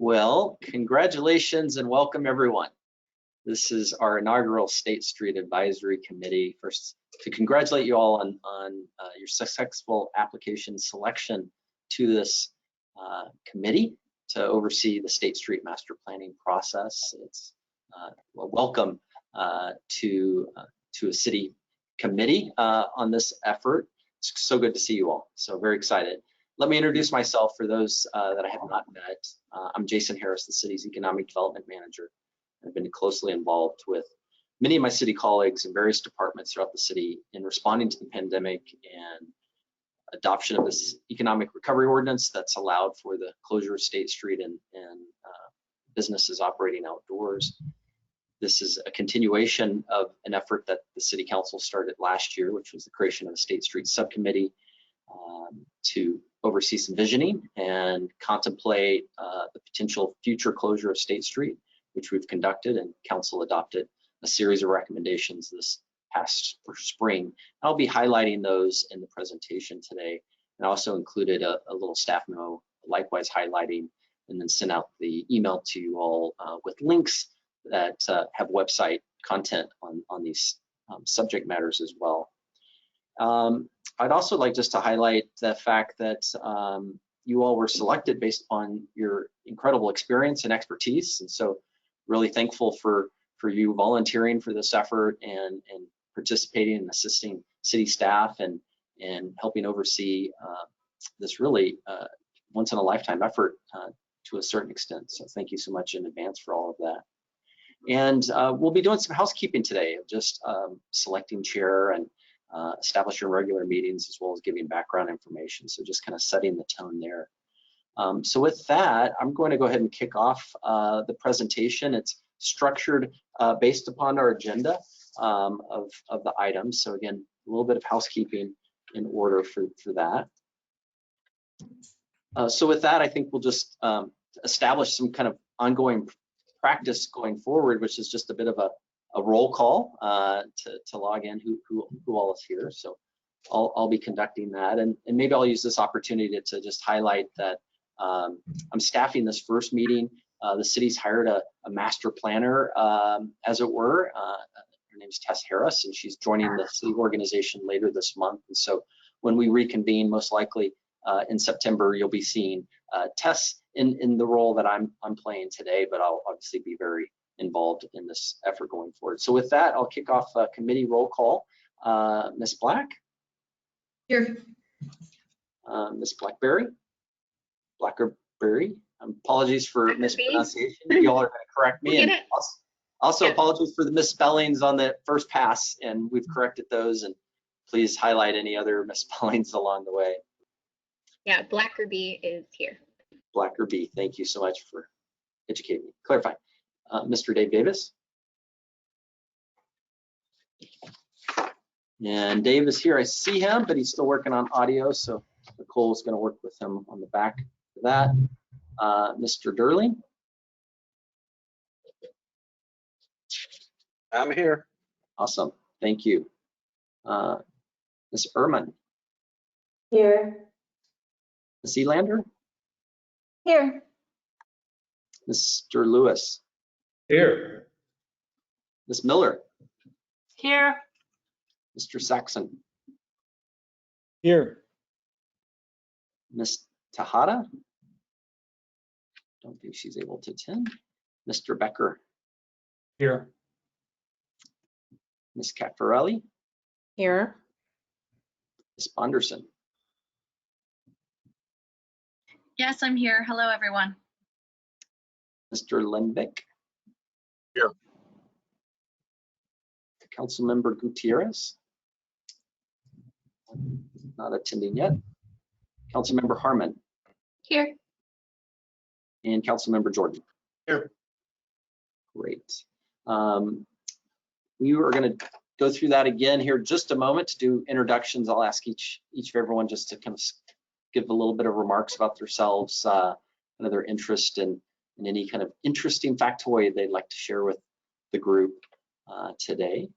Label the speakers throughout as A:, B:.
A: Well, congratulations and welcome everyone. This is our inaugural State Street Advisory Committee. First, to congratulate you all on your successful application selection to this committee to oversee the State Street Master Planning process. It's a welcome to a city committee on this effort. It's so good to see you all. So very excited. Let me introduce myself for those that I have not met. I'm Jason Harris, the city's Economic Development Manager. I've been closely involved with many of my city colleagues in various departments throughout the city in responding to the pandemic and adoption of this economic recovery ordinance that's allowed for the closure of State Street and businesses operating outdoors. This is a continuation of an effort that the City Council started last year, which was the creation of the State Street Subcommittee to oversee some visioning and contemplate the potential future closure of State Street, which we've conducted, and Council adopted a series of recommendations this past spring. I'll be highlighting those in the presentation today, and I also included a little staff memo likewise highlighting, and then sent out the email to you all with links that have website content on these subject matters as well. I'd also like just to highlight the fact that you all were selected based on your incredible experience and expertise, and so really thankful for you volunteering for this effort and participating and assisting city staff and helping oversee this really once in a lifetime effort to a certain extent. So thank you so much in advance for all of that. And we'll be doing some housekeeping today, just selecting chair and establishing regular meetings, as well as giving background information. So just kind of setting the tone there. So with that, I'm going to go ahead and kick off the presentation. It's structured based upon our agenda of the items. So again, a little bit of housekeeping in order for that. So with that, I think we'll just establish some kind of ongoing practice going forward, which is just a bit of a roll call to log in who all is here. So I'll be conducting that, and maybe I'll use this opportunity to just highlight that I'm staffing this first meeting. The city's hired a master planner, as it were. Her name's Tess Harris, and she's joining the city organization later this month. And so when we reconvene, most likely in September, you'll be seeing Tess in the role that I'm playing today, but I'll obviously be very involved in this effort going forward. So with that, I'll kick off a committee roll call. Ms. Black?
B: Here.
A: Ms. Blackerby. Apologies for mispronunciation. You all are going to correct me. And also apologies for the misspellings on the first pass, and we've corrected those, and please highlight any other misspellings along the way.
B: Yeah, Blackerby is here.
A: Blackerby, thank you so much for educating me, clarifying. Mr. Dave Davis. And Dave is here, I see him, but he's still working on audio, so Nicole is going to work with him on the back for that. Mr. Durling.
C: I'm here.
A: Awesome, thank you. Ms. Ehrman.
D: Here.
A: Ms. Elander.
D: Here.
A: Mr. Lewis.
C: Here.
A: Ms. Miller.
D: Here.
A: Mr. Saxon.
C: Here.
A: Ms. Tejada. Don't think she's able to attend. Mr. Becker.
C: Here.
A: Ms. Caffarelli.
D: Here.
A: Ms. Bonderson.
E: Yes, I'm here. Hello, everyone.
A: Mr. Lindbeck.
C: Here.
A: Councilmember Gutierrez. Not attending yet. Councilmember Harmon.
B: Here.
A: And Councilmember Jordan.
C: Here.
A: Great. We are going to go through that again here just a moment to do introductions. I'll ask each of everyone just to kind of give a little bit of remarks about themselves and their interest in any kind of interesting factoid they'd like to share with the group today.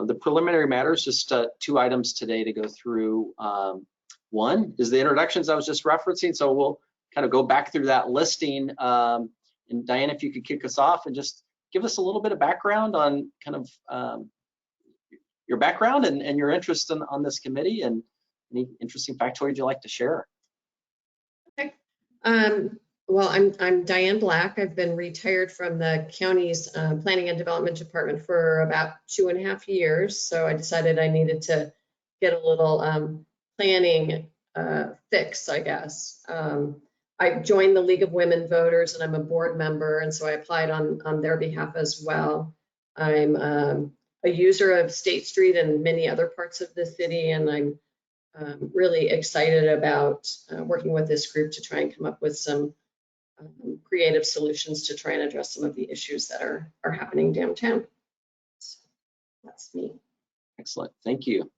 A: The preliminary matters, just 2 items today to go through. One is the introductions I was just referencing, so we'll kind of go back through that listing And Diane, if you could kick us off and just give us a little bit of background on kind of your background and your interest on this committee, and any interesting factoid you'd like to share.
F: Okay. Well, I'm Diane Black. I've been retired from the county's Planning and Development Department for about 2.5 years. So I decided I needed to get a little planning fix, I guess. I joined the League of Women Voters, and I'm a board member, and so I applied on their behalf as well. I'm a user of State Street and many other parts of the city, and I'm really excited about working with this group to try and come up with some creative solutions to try and address some of the issues that are happening downtown. So that's me.
A: Excellent, thank you.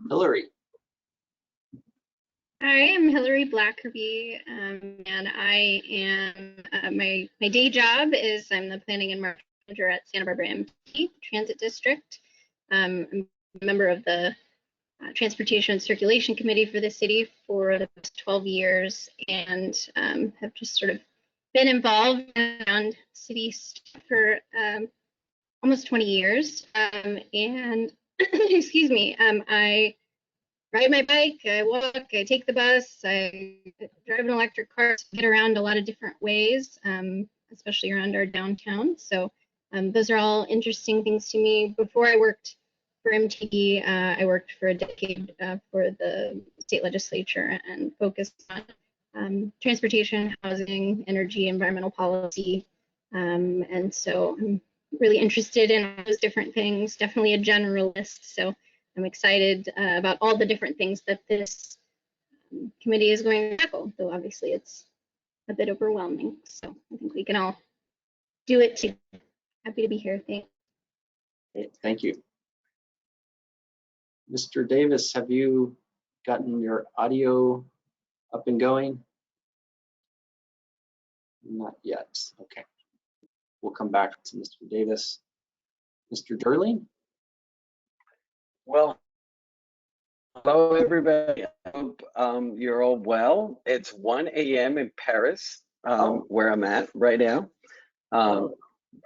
A: Hilary.
B: Hi, I'm Hilary Blackerby, and I am, my day job is I'm the planning and marketing manager at Santa Barbara MT Transit District. I'm a member of the Transportation and Circulation Committee for the city for the past 12 years, and have just sort of been involved around city stuff for almost 20 years. And excuse me, I ride my bike, I walk, I take the bus, I drive an electric car to get around a lot of different ways, especially around our downtown. So those are all interesting things to me. Before I worked for MTD, I worked for a decade for the state legislature and focused on transportation, housing, energy, environmental policy. And so I'm really interested in all those different things, definitely a generalist. So I'm excited about all the different things that this committee is going to tackle, though obviously it's a bit overwhelming. So I think we can all do it too. Happy to be here. Thanks.
A: Thank you. Mr. Davis, have you gotten your audio up and going? Not yet. Okay. We'll come back to Mr. Davis. Mr. Durling?
G: Well, hello everybody. I hope you're all well. It's 1 a.m. in Paris, where I'm at right now.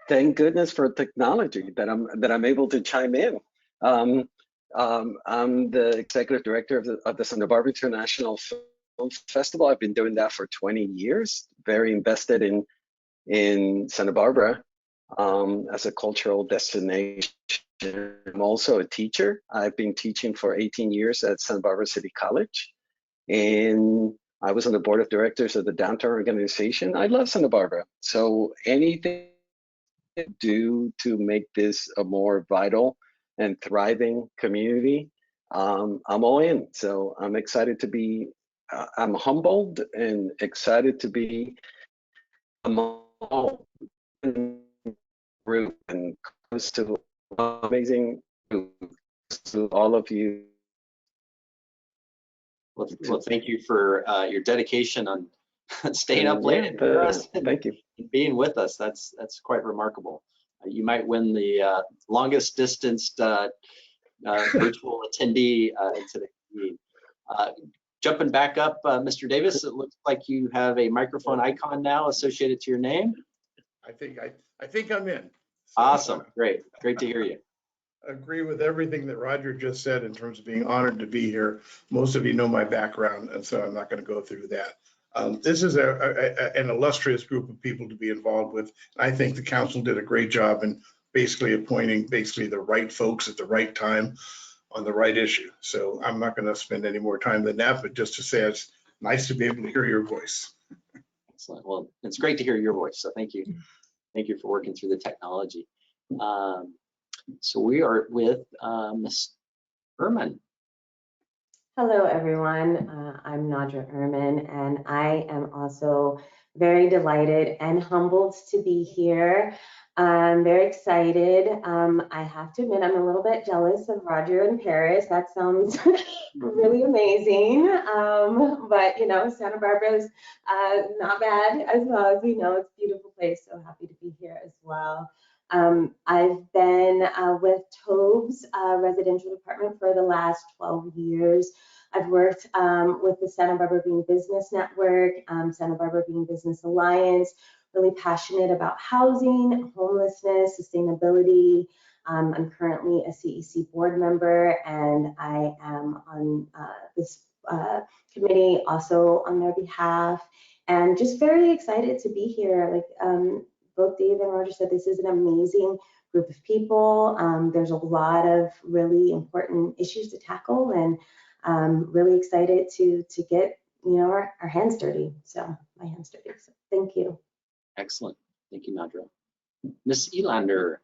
G: Thank goodness for technology that I'm able to chime in. I'm the executive director of the Santa Barbara International Film Festival. I've been doing that for 20 years. Very invested in Santa Barbara as a cultural destination. I'm also a teacher. I've been teaching for 18 years at Santa Barbara City College, and I was on the board of directors of the downtown organization. I love Santa Barbara, so anything to do to make this a more vital and thriving community, I'm all in. So I'm excited to be, I'm humbled and excited to be among group and close to amazing to all of you.
A: Well, thank you for your dedication on staying up late in Paris and
G: thank you.
A: being with us. That's quite remarkable. You might win the longest distanced virtual attendee to the meeting. Jumping back up, Mr. Davis, it looks like you have a microphone icon now associated to your name.
C: I think I'm in. So,
A: Awesome, great to hear you.
C: Agree with everything that Roger just said in terms of being honored to be here. Most of you know my background, and so I'm not going to go through that. This is an illustrious group of people to be involved with. I think the council did a great job in basically appointing the right folks at the right time on the right issue. So I'm not going to spend any more time than that, but just to say it's nice to be able to hear your voice.
A: Excellent. Well, it's great to hear your voice. So thank you. Thank you for working through the technology. So we are with Ms. Ehrman.
D: Hello, everyone. I'm Nadra Ehrman, and I am also very delighted and humbled to be here. I'm very excited. I have to admit, I'm a little bit jealous of Roger in Paris. That sounds really amazing. But you know, Santa Barbara is not bad as well. As we know, it's a beautiful place. So happy to be here as well. I've been with Tobes Residential Department for the last 12 years. I've worked with the Santa Barbara Being Business Network, Santa Barbara Being Business Alliance, really passionate about housing, homelessness, sustainability. I'm currently a CEC board member, and I am on this committee also on their behalf, and just very excited to be here. Like both Dave and Roger said, this is an amazing group of people. There's a lot of really important issues to tackle, and really excited to get our hands dirty. So my hands dirty. So thank you.
A: Excellent. Thank you, Nadra. Ms. Elander.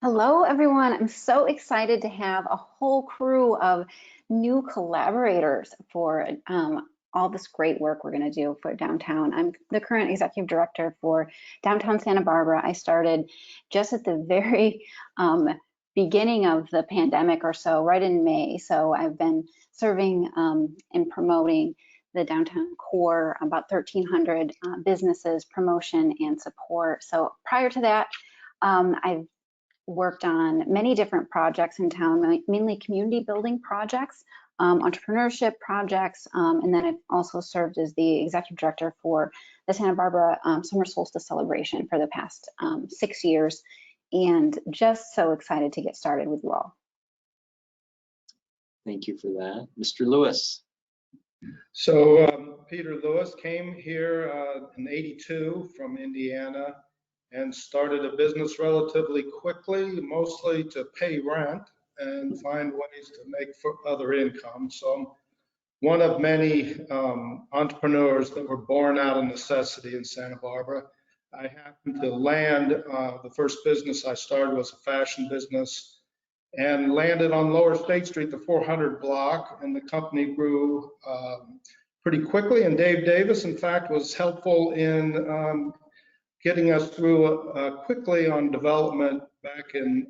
H: Hello, everyone. I'm so excited to have a whole crew of new collaborators for all this great work we're going to do for downtown. I'm the current executive director for downtown Santa Barbara. I started just at the very beginning of the pandemic or so, right in May. So I've been serving and promoting the downtown core, about 1,300 businesses, promotion and support. So prior to that, I've worked on many different projects in town, mainly community building projects, entrepreneurship projects, and then I've also served as the executive director for the Santa Barbara Summer Solstice Celebration for the past 6 years, and just so excited to get started with you all.
A: Thank you for that. Mr. Lewis.
I: So Peter Lewis came here in '82 from Indiana and started a business relatively quickly, mostly to pay rent and find ways to make other income. So I'm one of many entrepreneurs that were born out of necessity in Santa Barbara. I happened to land, the first business I started was a fashion business, and landed on Lower State Street, the 400 block, and the company grew pretty quickly. And Dave Davis, in fact, was helpful in getting us through quickly on development back in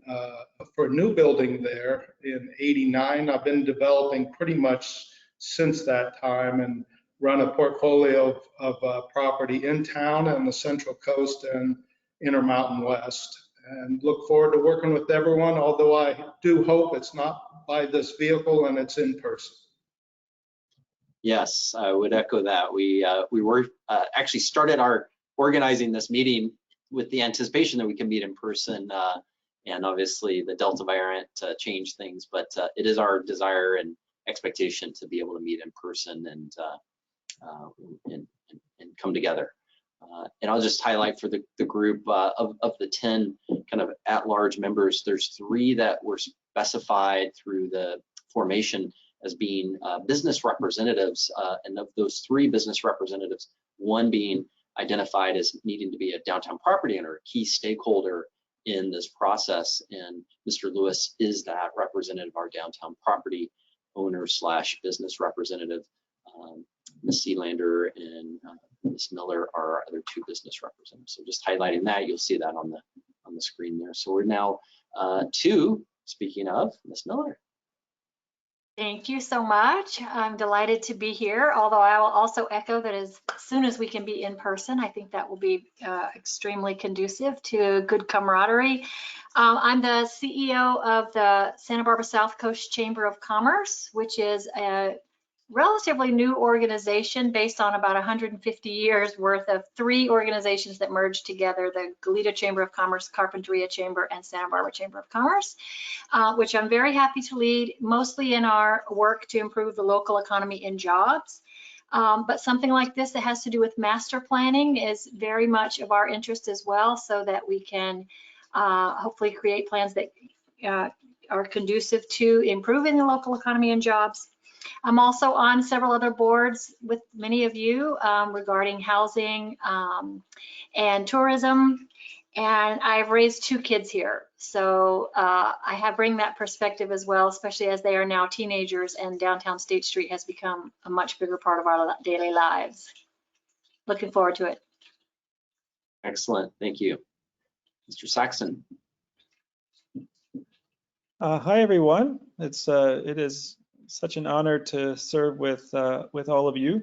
I: for a new building there in '89. I've been developing pretty much since that time and run a portfolio of property in town and the Central Coast and Intermountain West. And look forward to working with everyone, although I do hope it's not by this vehicle and it's in person.
A: Yes, I would echo that. We were actually started our organizing this meeting with the anticipation that we can meet in person, and obviously the Delta variant changed things, but it is our desire and expectation to be able to meet in person and come together. And I'll just highlight for the group of the 10 kind of at-large members, there's 3 that were specified through the formation as being business representatives, and of those 3 business representatives, 1 being identified as needing to be a downtown property owner, a key stakeholder in this process, and Mr. Lewis is that representative, our downtown property owner / business representative. Ms. Sealander and Ms. Miller are our other 2 business representatives. So just highlighting that, you'll see that on the screen there. So we're now to, speaking of, Ms. Miller.
J: Thank you so much. I'm delighted to be here, although I will also echo that as soon as we can be in person, I think that will be extremely conducive to good camaraderie. I'm the CEO of the Santa Barbara South Coast Chamber of Commerce, which is a relatively new organization based on about 150 years worth of 3 organizations that merged together, the Goleta Chamber of Commerce, Carpinteria Chamber, and Santa Barbara Chamber of Commerce, which I'm very happy to lead, mostly in our work to improve the local economy and jobs. But something like this that has to do with master planning is very much of our interest as well, so that we can hopefully create plans that are conducive to improving the local economy and jobs. I'm also on several other boards with many of you regarding housing and tourism, and I've raised 2 kids here. So I bring that perspective as well, especially as they are now teenagers and downtown State Street has become a much bigger part of our daily lives. Looking forward to it.
A: Excellent, thank you. Mr. Saxon.
K: Hi, everyone. It is such an honor to serve with all of you.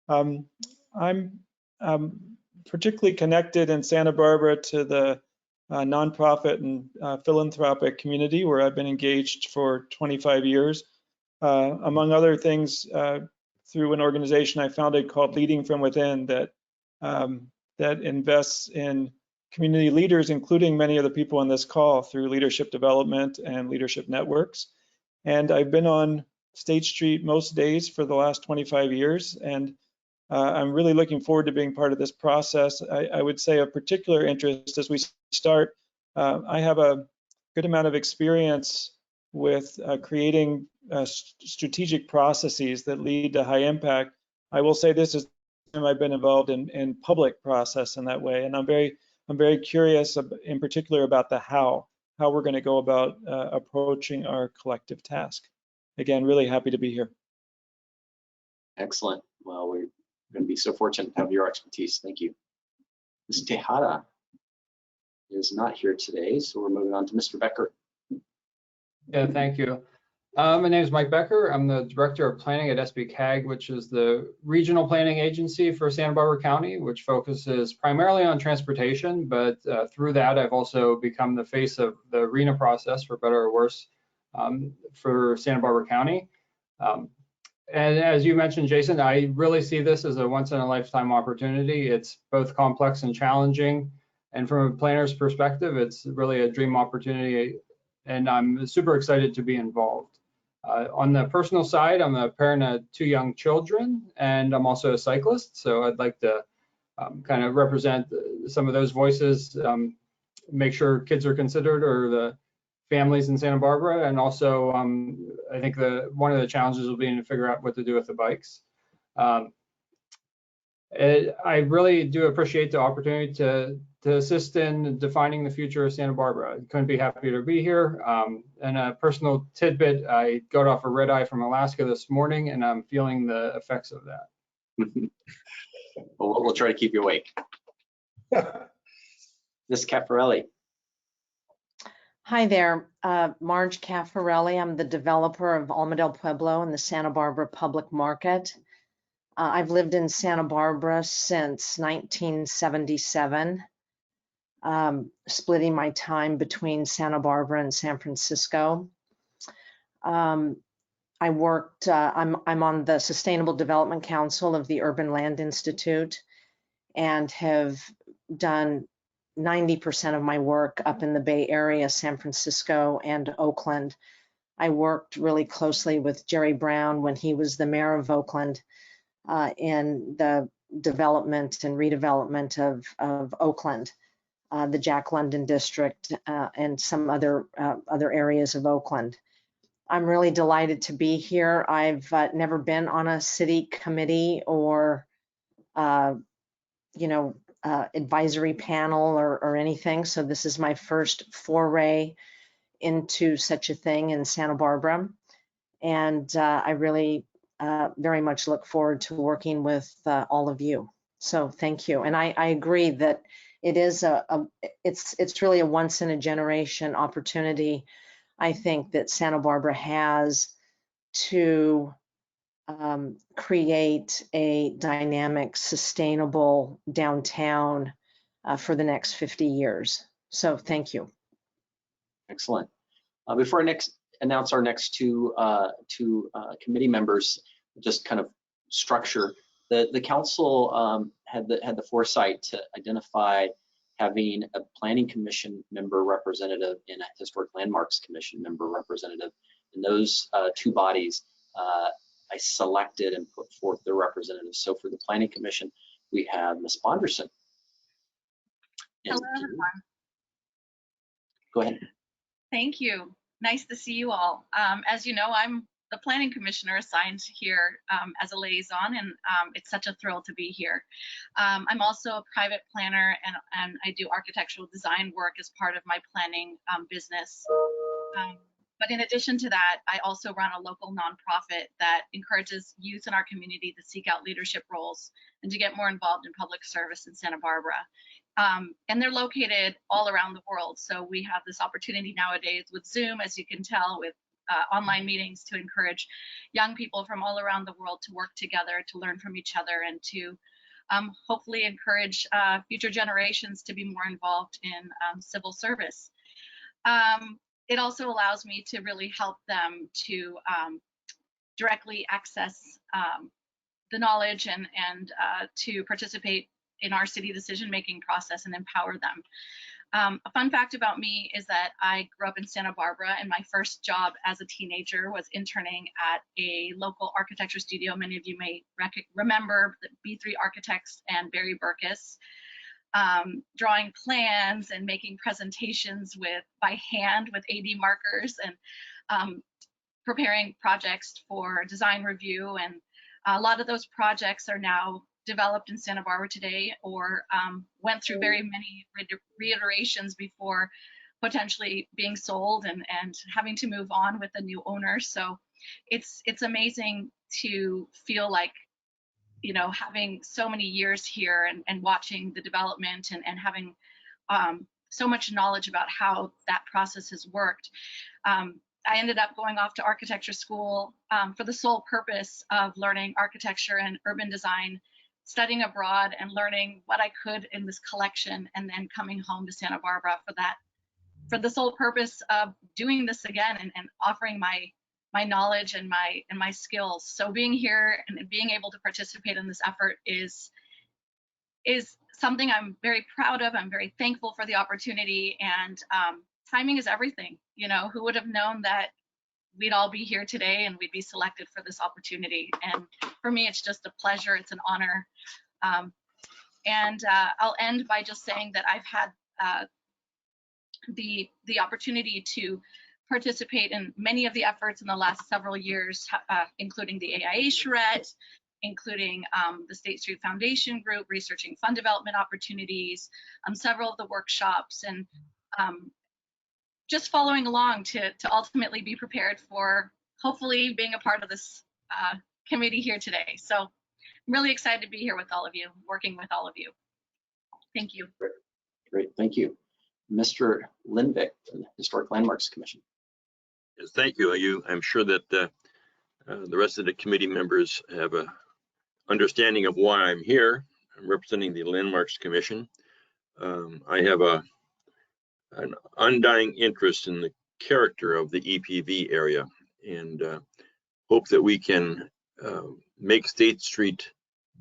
K: I'm particularly connected in Santa Barbara to the nonprofit and philanthropic community, where I've been engaged for 25 years, among other things, through an organization I founded called Leading from Within that that invests in community leaders, including many of the people on this call, through leadership development and leadership networks. And I've been on State Street most days for the last 25 years, and I'm really looking forward to being part of this process. I would say of particular interest as we start, I have a good amount of experience with creating strategic processes that lead to high impact. I will say this is the time I've been involved in public process in that way, and I'm very curious in particular about the how we're going to go about approaching our collective task. Again, really happy to be here.
A: Excellent. Well, we're going to be so fortunate to have your expertise. Thank you. Ms. Tejada is not here today, so we're moving on to Mr. Becker.
L: Yeah, thank you. My name is Mike Becker. I'm the Director of Planning at SBCAG, which is the regional planning agency for Santa Barbara County, which focuses primarily on transportation, but through that, I've also become the face of the RENA process, for better or worse, for Santa Barbara County. And as you mentioned, Jason, I really see this as a once-in-a-lifetime opportunity. It's both complex and challenging. And from a planner's perspective, it's really a dream opportunity, and I'm super excited to be involved. On the personal side, I'm a parent of 2 young children, and I'm also a cyclist, so I'd like to kind of represent some of those voices, make sure kids are considered, or the families in Santa Barbara, and also I think one of the challenges will be to figure out what to do with the bikes. I really do appreciate the opportunity to assist in defining the future of Santa Barbara. I couldn't be happier to be here. And a personal tidbit, I got off a red eye from Alaska this morning, and I'm feeling the effects of that.
A: Well, we'll try to keep you awake. Ms. Caffarelli.
M: Hi there, Marge Caffarelli. I'm the developer of Almadel, Pueblo in the Santa Barbara public market. I've lived in Santa Barbara since 1977, splitting my time between Santa Barbara and San Francisco. I worked, I'm on the Sustainable Development Council of the Urban Land Institute and have done 90% of my work up in the Bay Area, San Francisco and Oakland. I worked really closely with Jerry Brown when he was the mayor of Oakland in the development and redevelopment of Oakland, the Jack London district, and some other areas of Oakland. I'm really delighted to be here. I've never been on a city committee or, advisory panel or anything. So this is my first foray into such a thing in Santa Barbara. And I really very much look forward to working with all of you. So thank you. And I agree that it is it's really a once in a generation opportunity, I think, that Santa Barbara has to create a dynamic, sustainable downtown for the next 50 years. So thank you.
A: Excellent. Before I announce our next two committee members, just kind of structure, the council had the foresight to identify having a planning commission member representative and a historic landmarks commission member representative. And those 2 bodies I selected and put forth their representatives. So for the planning commission, we have Ms. Bonderson.
E: Hello, everyone.
A: Go ahead.
E: Thank you. Nice to see you all. As you know, I'm the planning commissioner assigned here as a liaison, and it's such a thrill to be here. I'm also a private planner, and I do architectural design work as part of my planning business. But in addition to that, I also run a local nonprofit that encourages youth in our community to seek out leadership roles and to get more involved in public service in Santa Barbara. And they're located all around the world. So we have this opportunity nowadays with Zoom, as you can tell, with online meetings, to encourage young people from all around the world to work together, to learn from each other, and to hopefully encourage future generations to be more involved in civil service. It also allows me to really help them to directly access the knowledge and to participate in our city decision-making process and empower them. A fun fact about me is that I grew up in Santa Barbara, and my first job as a teenager was interning at a local architecture studio. Many of you may remember the B3 Architects and Barry Burkus, drawing plans and making presentations by hand with AD markers, and preparing projects for design review. And a lot of those projects are now developed in Santa Barbara today, or went through very many reiterations before potentially being sold and having to move on with a new owner. So it's amazing to feel like, you know, having so many years here and watching the development and having so much knowledge about how that process has worked. I ended up going off to architecture school for the sole purpose of learning architecture and urban design, studying abroad and learning what I could in this collection, and then coming home to Santa Barbara for the sole purpose of doing this again and offering my knowledge and my skills. So being here and being able to participate in this effort is something I'm very proud of. I'm very thankful for the opportunity, and timing is everything. You know, who would have known that we'd all be here today and we'd be selected for this opportunity? And for me, it's just a pleasure. It's an honor. I'll end by just saying that I've had the opportunity to participate in many of the efforts in the last several years, including the AIA charrette, including the State Street Foundation Group, researching fund development opportunities, several of the workshops, and just following along to ultimately be prepared for hopefully being a part of this committee here today. So I'm really excited to be here with all of you, working with all of you. Thank you.
A: Great, thank you. Mr. Lindvik, Historic Landmarks Commission.
N: Yes, thank you. I'm sure that the rest of the committee members have a understanding of why I'm here. I'm representing the Landmarks Commission. I have an undying interest in the character of the EPV area, and hope that we can make State Street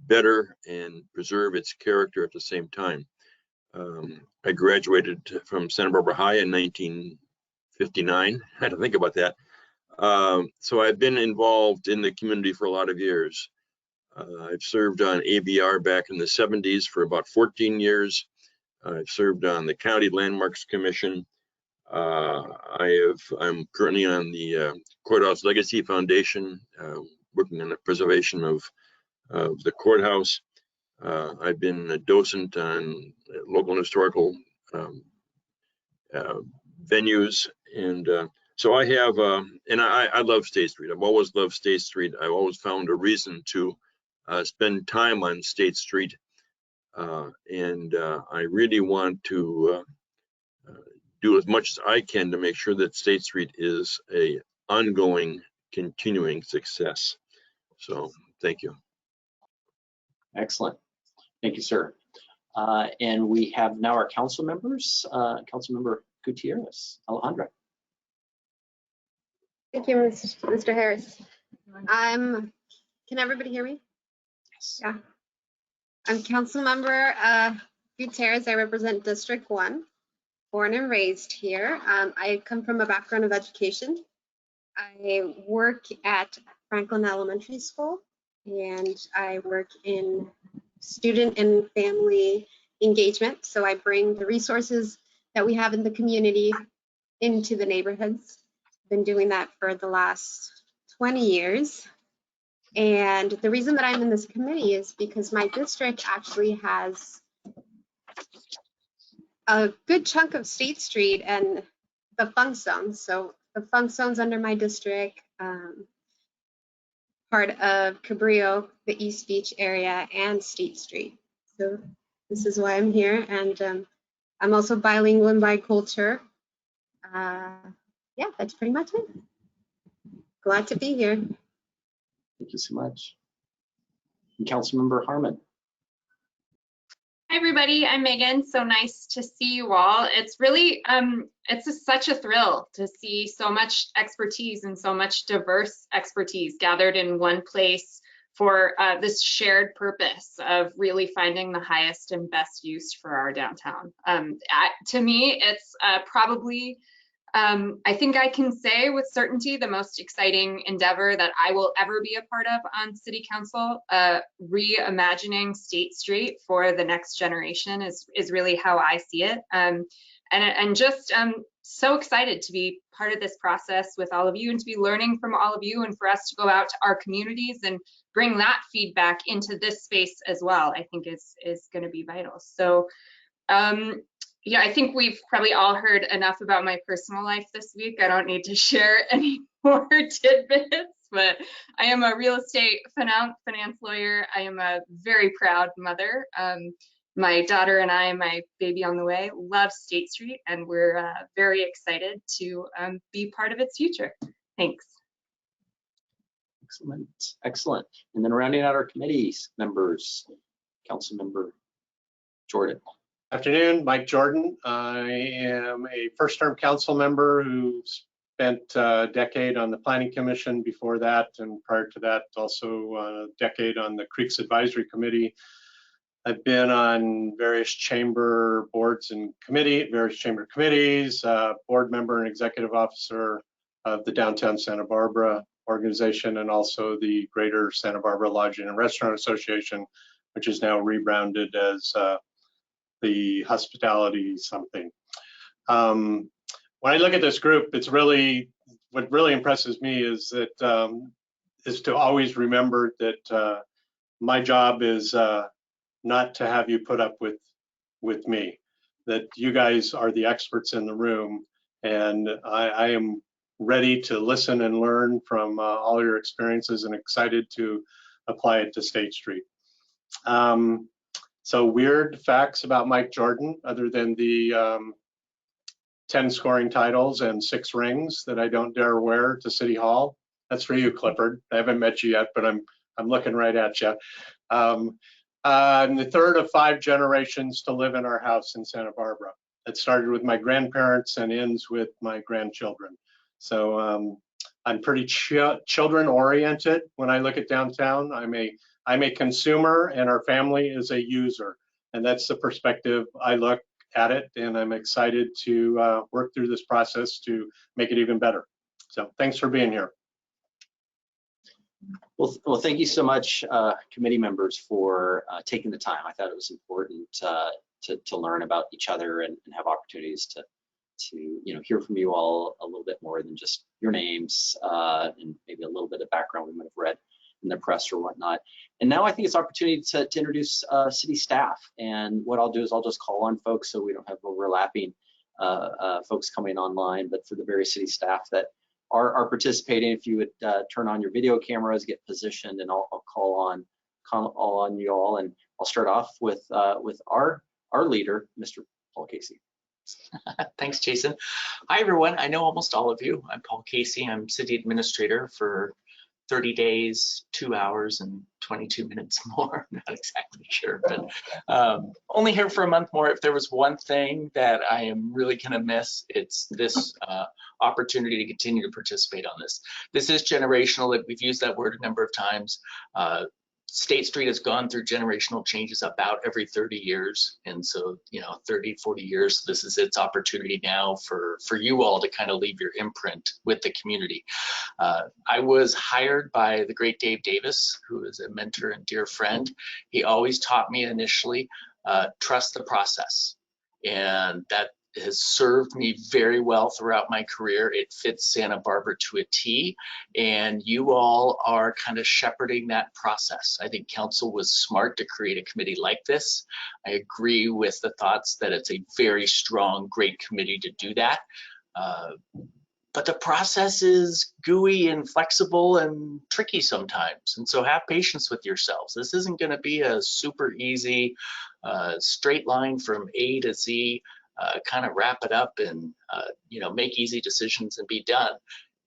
N: better and preserve its character at the same time. I graduated from Santa Barbara High in 1959. I had to think about that. So I've been involved in the community for a lot of years. I've served on ABR back in the 70s for about 14 years. I've served on the County Landmarks Commission. I'm currently on the Courthouse Legacy Foundation, working on the preservation of the courthouse. I've been a docent on local and historical venues, and so I have, and I love State Street. I've always loved State Street. I've always found a reason to spend time on State Street, and I really want to do as much as I can to make sure that State Street is a ongoing, continuing success. So thank you.
A: Excellent. Thank you, sir. And we have now our council members. Councilmember Gutierrez, Alejandra.
O: Thank you, Mr. Harris. Can everybody hear me?
A: Yes.
O: Yeah. I'm Councilmember Gutierrez. I represent District 1, born and raised here. I come from a background of education. I work at Franklin Elementary School, and I work in student and family engagement. So I bring the resources that we have in the community into the neighborhoods. Been doing that for the last 20 years. And the reason that I'm in this committee is because my district actually has a good chunk of State Street and the funk zones. So the funk zones under my district, part of Cabrillo, the East Beach area, and State Street. So this is why I'm here. And I'm also bilingual in biculture. Yeah, that's pretty much it. Glad to be here.
A: Thank you so much. And Councilmember Harmon.
P: Hi everybody, I'm Megan. So nice to see you all. It's really, such a thrill to see so much expertise and so much diverse expertise gathered in one place for this shared purpose of really finding the highest and best use for our downtown. To me, it's probably, I think I can say with certainty, the most exciting endeavor that I will ever be a part of on City Council. Reimagining State Street for the next generation is really how I see it. And just so excited to be part of this process with all of you and to be learning from all of you, and for us to go out to our communities and bring that feedback into this space as well, I think is going to be vital. So yeah, I think we've probably all heard enough about my personal life this week. I don't need to share any more tidbits, but I am a real estate finance lawyer. I am a very proud mother. My daughter and I, and my baby on the way, love State Street, and we're very excited to be part of its future. Thanks.
A: Excellent, excellent. And then rounding out our committees members, Councilmember Jordan.
Q: Afternoon, Mike Jordan. I am a first-term council member who spent a decade on the Planning Commission before that, and prior to that, also a decade on the Creeks Advisory Committee. I've been on various chamber boards and various chamber committees, board member and executive officer of the Downtown Santa Barbara organization, and also the Greater Santa Barbara Lodging and Restaurant Association, which is now rebranded as the Hospitality something. When I look at this group, it's really, what really impresses me is that is to always remember that my job is not to have you put up with me, that you guys are the experts in the room, and I am ready to listen and learn from all your experiences and excited to apply it to State Street. So weird facts about Mike Jordan, other than the 10 scoring titles and 6 rings that I don't dare wear to City Hall. That's for you, Clifford. I haven't met you yet, but I'm looking right at you. I'm the third of 5 generations to live in our house in Santa Barbara. It started with my grandparents and ends with my grandchildren. So I'm pretty children oriented when I look at downtown. I'm a consumer and our family is a user. And that's the perspective I look at it. And I'm excited to work through this process to make it even better. So thanks for being here.
A: Well, thank you so much, committee members, for taking the time. I thought it was important to learn about each other and have opportunities to hear from you all a little bit more than just your names and maybe a little bit of background we might have read in the press or whatnot. And now I think it's opportunity to introduce city staff. And what I'll do is I'll just call on folks so we don't have overlapping folks coming online, but for the various city staff that are participating, if you would turn on your video cameras, get positioned, and I'll call on you all. And I'll start off with our leader, Mr. Paul Casey.
R: Thanks, Jason. Hi, everyone. I know almost all of you. I'm Paul Casey. I'm city administrator for 30 days, 2 hours, and 22 minutes more. I'm not exactly sure, but only here for a month more. If there was one thing that I am really going to miss, it's this opportunity to continue to participate on this. This is generational. We've used that word a number of times. State Street has gone through generational changes about every 30 years. And so, 30, 40 years, this is its opportunity now for you all to kind of leave your imprint with the community. I was hired by the great Dave Davis, who is a mentor and dear friend. He always taught me initially, trust the process. And that has served me very well throughout my career. It fits Santa Barbara to a T, and you all are kind of shepherding that process. I think council was smart to create a committee like this. I agree with the thoughts that it's a very strong, great committee to do that. But the process is gooey and flexible and tricky sometimes. And so have patience with yourselves. This isn't going to be a super easy straight line from A to Z. Kind of wrap it up and make easy decisions and be done.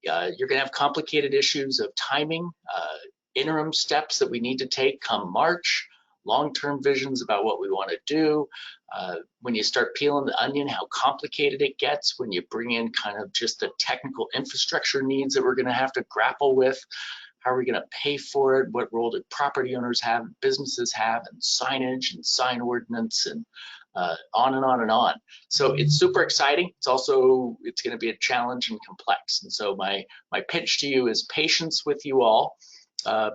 R: You're going to have complicated issues of timing, interim steps that we need to take come March, long-term visions about what we want to do. When you start peeling the onion, how complicated it gets when you bring in kind of just the technical infrastructure needs that we're going to have to grapple with. How are we going to pay for it? What role do property owners have, businesses have, and signage and sign ordinance, and on and on and on. So it's super exciting. It's going to be a challenge and complex. And so my pitch to you is patience with you all,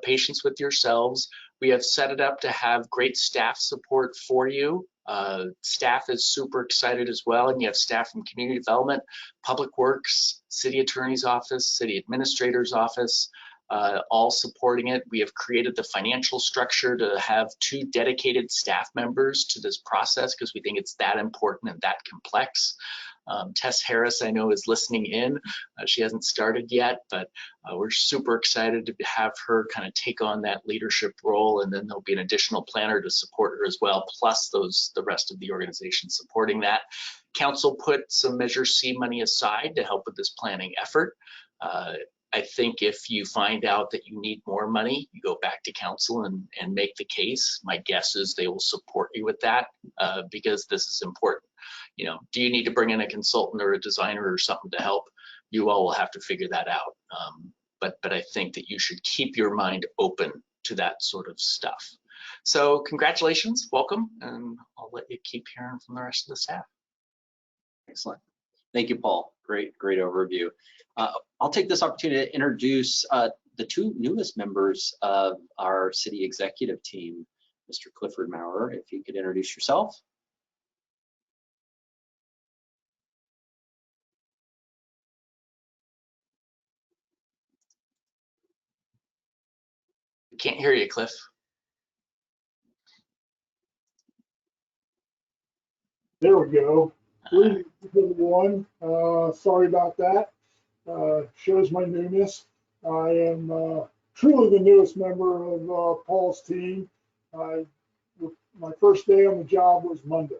R: patience with yourselves. We have set it up to have great staff support for you. Staff is super excited as well, and you have staff from community development, public works, city attorney's office, city administrator's office, all supporting it. We have created the financial structure to have 2 dedicated staff members to this process because we think it's that important and that complex. Tess Harris, I know, is listening in. She hasn't started yet, but we're super excited to have her kind of take on that leadership role, and then there'll be an additional planner to support her as well, plus the rest of the organization supporting that. Council put some Measure C money aside to help with this planning effort. I think if you find out that you need more money, you go back to council and make the case. My guess is they will support you with that because this is important. You know, do you need to bring in a consultant or a designer or something to help? You all will have to figure that out. But I think that you should keep your mind open to that sort of stuff. So congratulations, welcome, and I'll let you keep hearing from the rest of the staff.
A: Excellent. Thank you, Paul. Great overview. I'll take this opportunity to introduce the 2 newest members of our city executive team. Mr. Clifford Maurer, if you could introduce yourself.
R: Can't hear you, Cliff.
S: There we go. 3, 2, 1. Sorry about that. Shows my newness. I am truly the newest member of Paul's team. My first day on the job was Monday.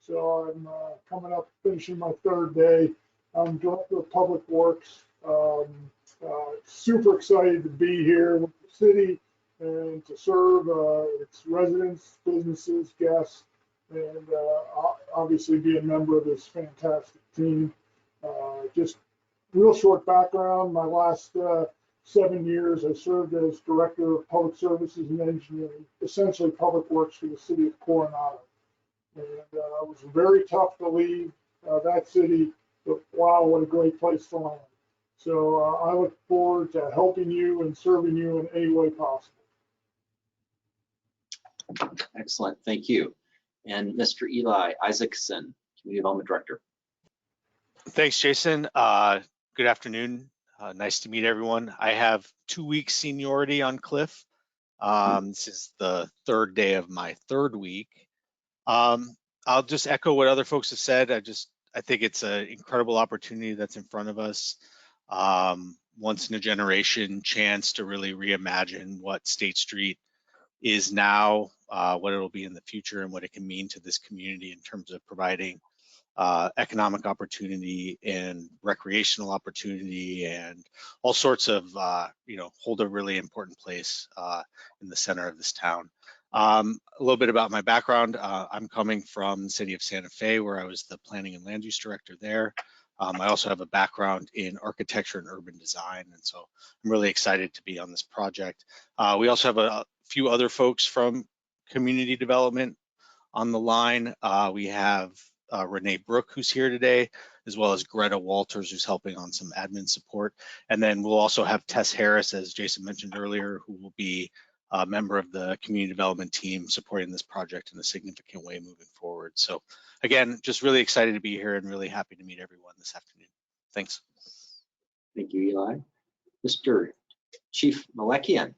S: So I'm coming up, finishing my 3rd day. I'm Director of Public Works. Super excited to be here with the city and to serve its residents, businesses, guests, and obviously be a member of this fantastic team. Just real short background. My last 7 years, I served as Director of Public Services and Engineering, essentially public works for the city of Coronado. And it was very tough to leave that city, but wow, what a great place to land. So I look forward to helping you and serving you in any way possible.
A: Excellent, thank you. And Mr. Eli Isaacson, Community Development Director.
T: Thanks, Jason. Good afternoon. Nice to meet everyone. I have 2 weeks seniority on Cliff. This is the 3rd day of my 3rd week. I'll just echo what other folks have said. I think it's an incredible opportunity that's in front of us. Once in a generation chance to really reimagine what State Street is now, what it'll be in the future, and what it can mean to this community in terms of providing economic opportunity and recreational opportunity and all sorts of, hold a really important place in the center of this town. A little bit about my background. I'm coming from the city of Santa Fe, where I was the planning and land use director there. I also have a background in architecture and urban design, and so I'm really excited to be on this project. We also have a few other folks from community development on the line. We have Renee Brook, who's here today, as well as Greta Walters, who's helping on some admin support. And then we'll also have Tess Harris, as Jason mentioned earlier, who will be a member of the community development team supporting this project in a significant way moving forward. So again, just really excited to be here and really happy to meet everyone this afternoon. Thanks.
A: Thank you, Eli. Mr. Chief Malekian,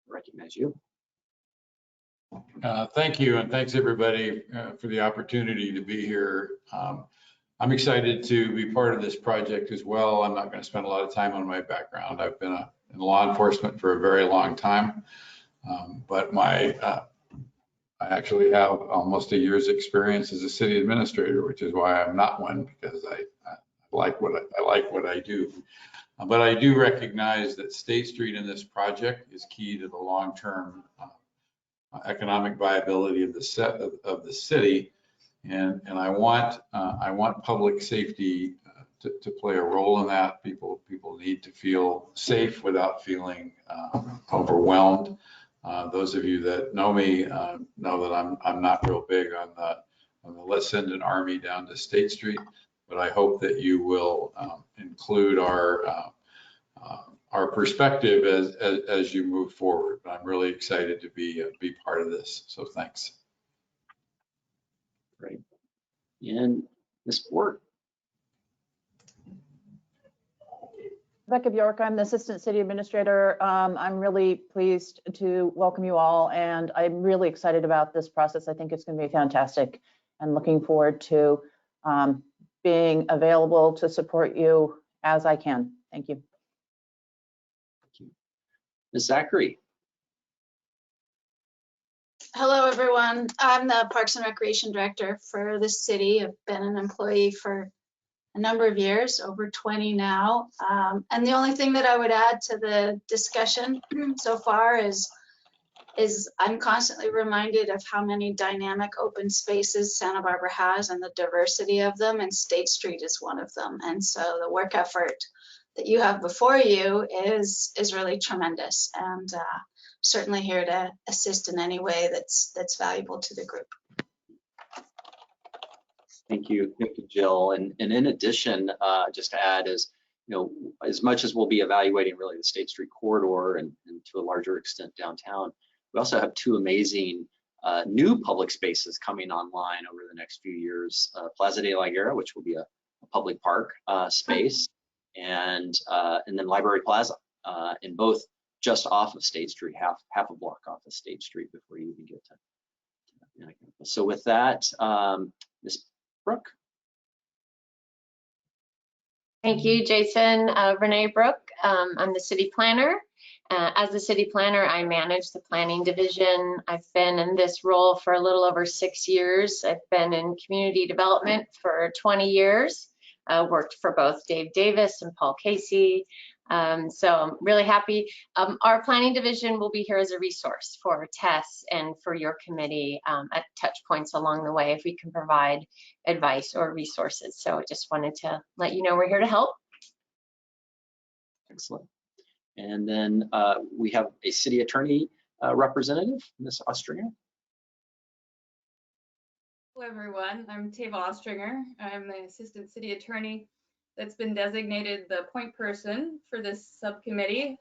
A: recognize you.
U: Thank you, and thanks everybody for the opportunity to be here. I'm excited to be part of this project as well. I'm not going to spend a lot of time on my background. I've been in law enforcement for a very long time, but I actually have almost a year's experience as a city administrator, which is why I'm not one, because I like what I do. But I do recognize that State Street in this project is key to the long-term economic viability of the city, and I want public safety to play a role in that. People need to feel safe without feeling overwhelmed. Those of you that know me know that I'm not real big on the let's send an army down to State Street, but I hope that you will include our perspective as you move forward. I'm really excited to be part of this. So thanks.
A: Great. And Ms. Ford.
F: Becca Bjork, I'm the Assistant City Administrator. I'm really pleased to welcome you all, and I'm really excited about this process. I think it's going to be fantastic, and looking forward to being available to support you as I can. Thank you.
A: Thank you. Ms. Zachary.
V: Hello, everyone. I'm the Parks and Recreation Director for the city. I've been an employee for a number of years, over 20 now. And the only thing that I would add to the discussion so far is I'm constantly reminded of how many dynamic open spaces Santa Barbara has and the diversity of them, and State Street is one of them. And so the work effort that you have before you is really tremendous, and certainly here to assist in any way that's valuable to the group.
A: Thank you, Jill. And in addition, just to add is, as much as we'll be evaluating really the State Street corridor and to a larger extent downtown, we also have two amazing new public spaces coming online over the next few years. Plaza de la Guerra, which will be a public park space, and then Library Plaza, in both just off of State Street, half a block off of State Street before you even get to. So with that, Ms. Brooke.
W: Thank you, Jason. Renee Brooke. I'm the city planner. As the city planner, I manage the planning division. I've been in this role for a little over 6 years. I've been in community development for 20 years. Worked for both Dave Davis and Paul Casey. So I'm really happy. Our planning division will be here as a resource for Tess and for your committee at touch points along the way if we can provide advice or resources. So I just wanted to let you know we're here to help.
A: Excellent. And then we have a city attorney representative, Ms. Ostringer.
X: Hello, everyone. I'm Tava Ostringer. I'm the assistant city attorney that's been designated the point person for this subcommittee.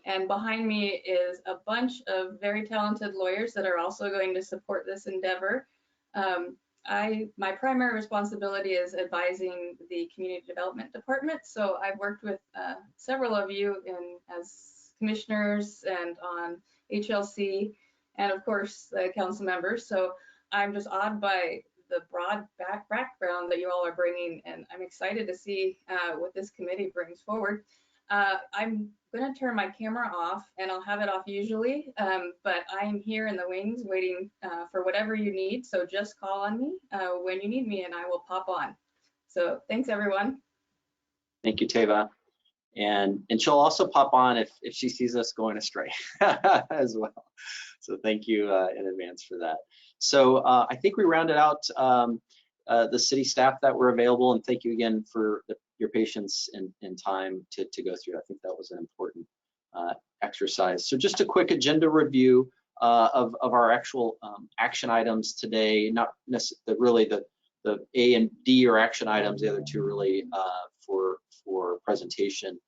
X: And behind me is a bunch of very talented lawyers that are also going to support this endeavor. My primary responsibility is advising the community development department. So I've worked with several of you as commissioners and on HLC, and of course the council members. So I'm just awed by the broad background that you all are bringing, and I'm excited to see what this committee brings forward. I'm going to turn my camera off, and I'll have it off usually, but I'm here in the wings waiting for whatever you need. So just call on me when you need me, and I will pop on. So thanks, everyone.
A: Thank you, Tava. And she'll also pop on if she sees us going astray as well. So thank you in advance for that. So I think we rounded out the city staff that were available, and thank you again for your patience and time to go through. I think that was an important exercise. So just a quick agenda review of our actual action items today. Not necessarily really the A and D are action items. The other two really for presentation.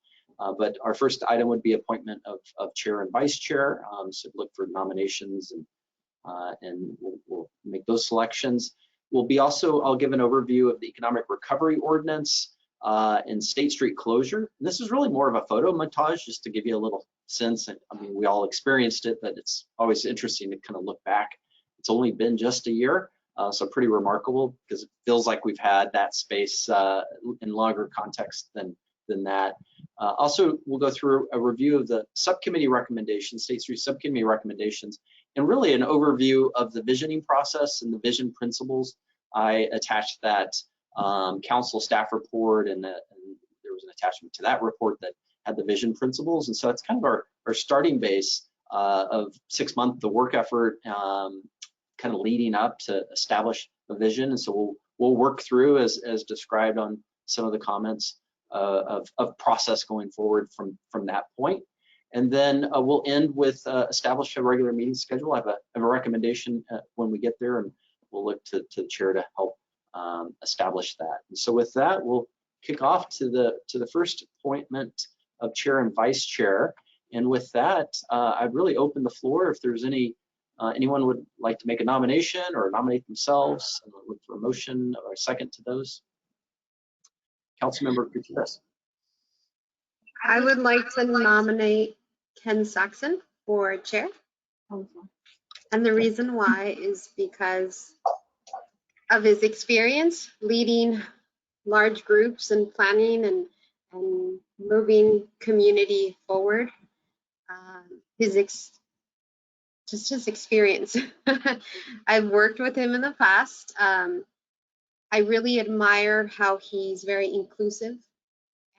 A: But our first item would be appointment of chair and vice chair. So look for nominations and we'll make those selections. We'll be I'll give an overview of the economic recovery ordinance and State Street closure. And this is really more of a photo montage just to give you a little sense. I mean, we all experienced it, but it's always interesting to kind of look back. It's only been just a year, so pretty remarkable because it feels like we've had that space in longer context than that. Also, we'll go through a review of the subcommittee recommendations, State Street subcommittee recommendations, and really an overview of the visioning process and the vision principles. I attached that council staff report, and there was an attachment to that report that had the vision principles. And so it's kind of our starting base of 6 months, the work effort kind of leading up to establish a vision. And so we'll work through as described on some of the comments of process going forward from that point. And then we'll end with establish a regular meeting schedule. I have a recommendation when we get there, and we'll look to the chair to help establish that. And so with that, we'll kick off to the first appointment of chair and vice chair. And with that, I'd really open the floor if there's anyone would like to make a nomination or nominate themselves. Look for a motion or a second to those. Councilmember Gutierrez.
O: I would like to nominate Ken Saxon for chair. And the reason why is because of his experience leading large groups and planning and moving community forward. His experience. I've worked with him in the past. I really admire how he's very inclusive,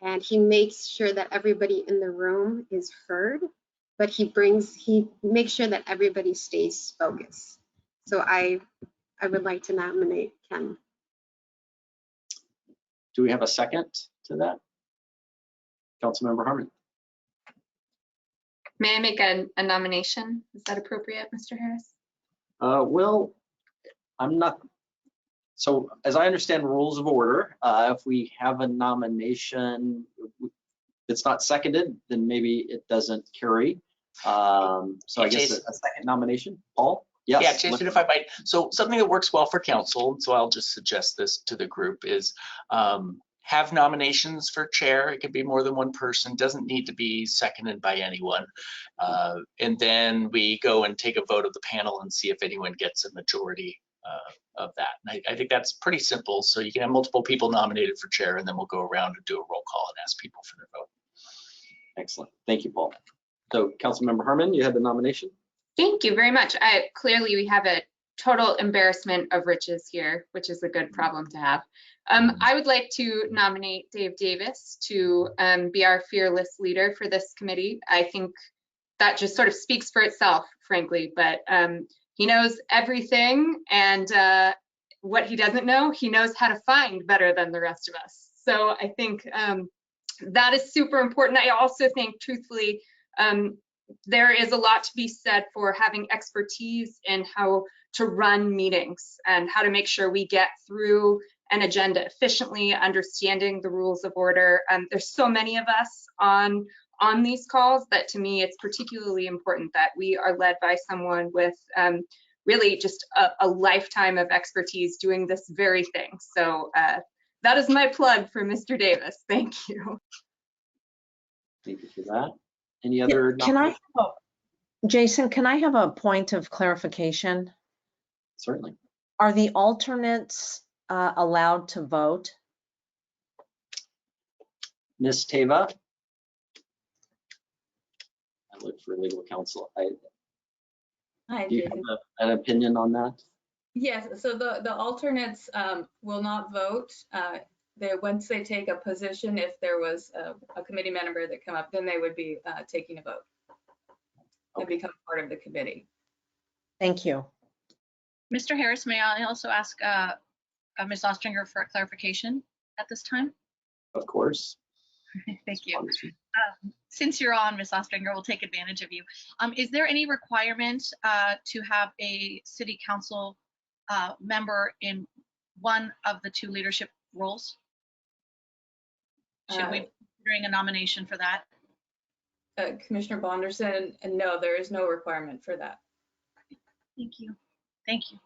O: and he makes sure that everybody in the room is heard, but he makes sure that everybody stays focused. So I would like to nominate Ken.
A: Do we have a second to that? Councilmember Harmon.
P: May I make a nomination? Is that appropriate, Mr. Harris?
A: Well, I'm not. So as I understand rules of order, if we have a nomination, if it's not seconded, then maybe it doesn't carry. So I guess a second nomination. Paul? Yes.
R: Yeah, Jason, if I might. So something that works well for council, so I'll just suggest this to the group, is have nominations for chair. It can be more than one person, doesn't need to be seconded by anyone. And then we go and take a vote of the panel and see if anyone gets a majority of that. And I think that's pretty simple. So you can have multiple people nominated for chair, and then we'll go around and do a roll call and ask people for their vote.
A: Excellent. Thank you, Paul. So Councilmember Harmon, you had the nomination.
P: Thank you very much. Clearly, we have a total embarrassment of riches here, which is a good problem to have. I would like to nominate Dave Davis to be our fearless leader for this committee. I think that just sort of speaks for itself, frankly, but he knows everything, and what he doesn't know, he knows how to find better than the rest of us. So I think that is super important. I also think, truthfully, there is a lot to be said for having expertise in how to run meetings and how to make sure we get through an agenda efficiently, understanding the rules of order. There's so many of us on these calls that, to me, it's particularly important that we are led by someone with really just a lifetime of expertise doing this very thing. So that is my plug for Mr. Davis. Thank you.
A: Thank you for that. Any other?
M: Jason, can I have a point of clarification?
A: Certainly.
M: Are the alternates allowed to vote?
A: Ms. Teva? I look for legal counsel.
X: Hi,
A: do you
X: Jason.
A: have an opinion on that?
X: Yes, so the alternates will not vote. Once they take a position, if there was a committee member that come up, then they would be taking a vote and become part of the committee.
M: Thank you.
E: Mr. Harris, may I also ask Ms. Ostringer for a clarification at this time?
A: Of course.
E: Thank you. Since you're on, Ms. Ostringer, we'll take advantage of you. Is there any requirement to have a city council member in one of the two leadership roles? Should we be considering a nomination for that?
X: Commissioner Bonderson, and no, there is no requirement for that.
E: Thank you. Thank you.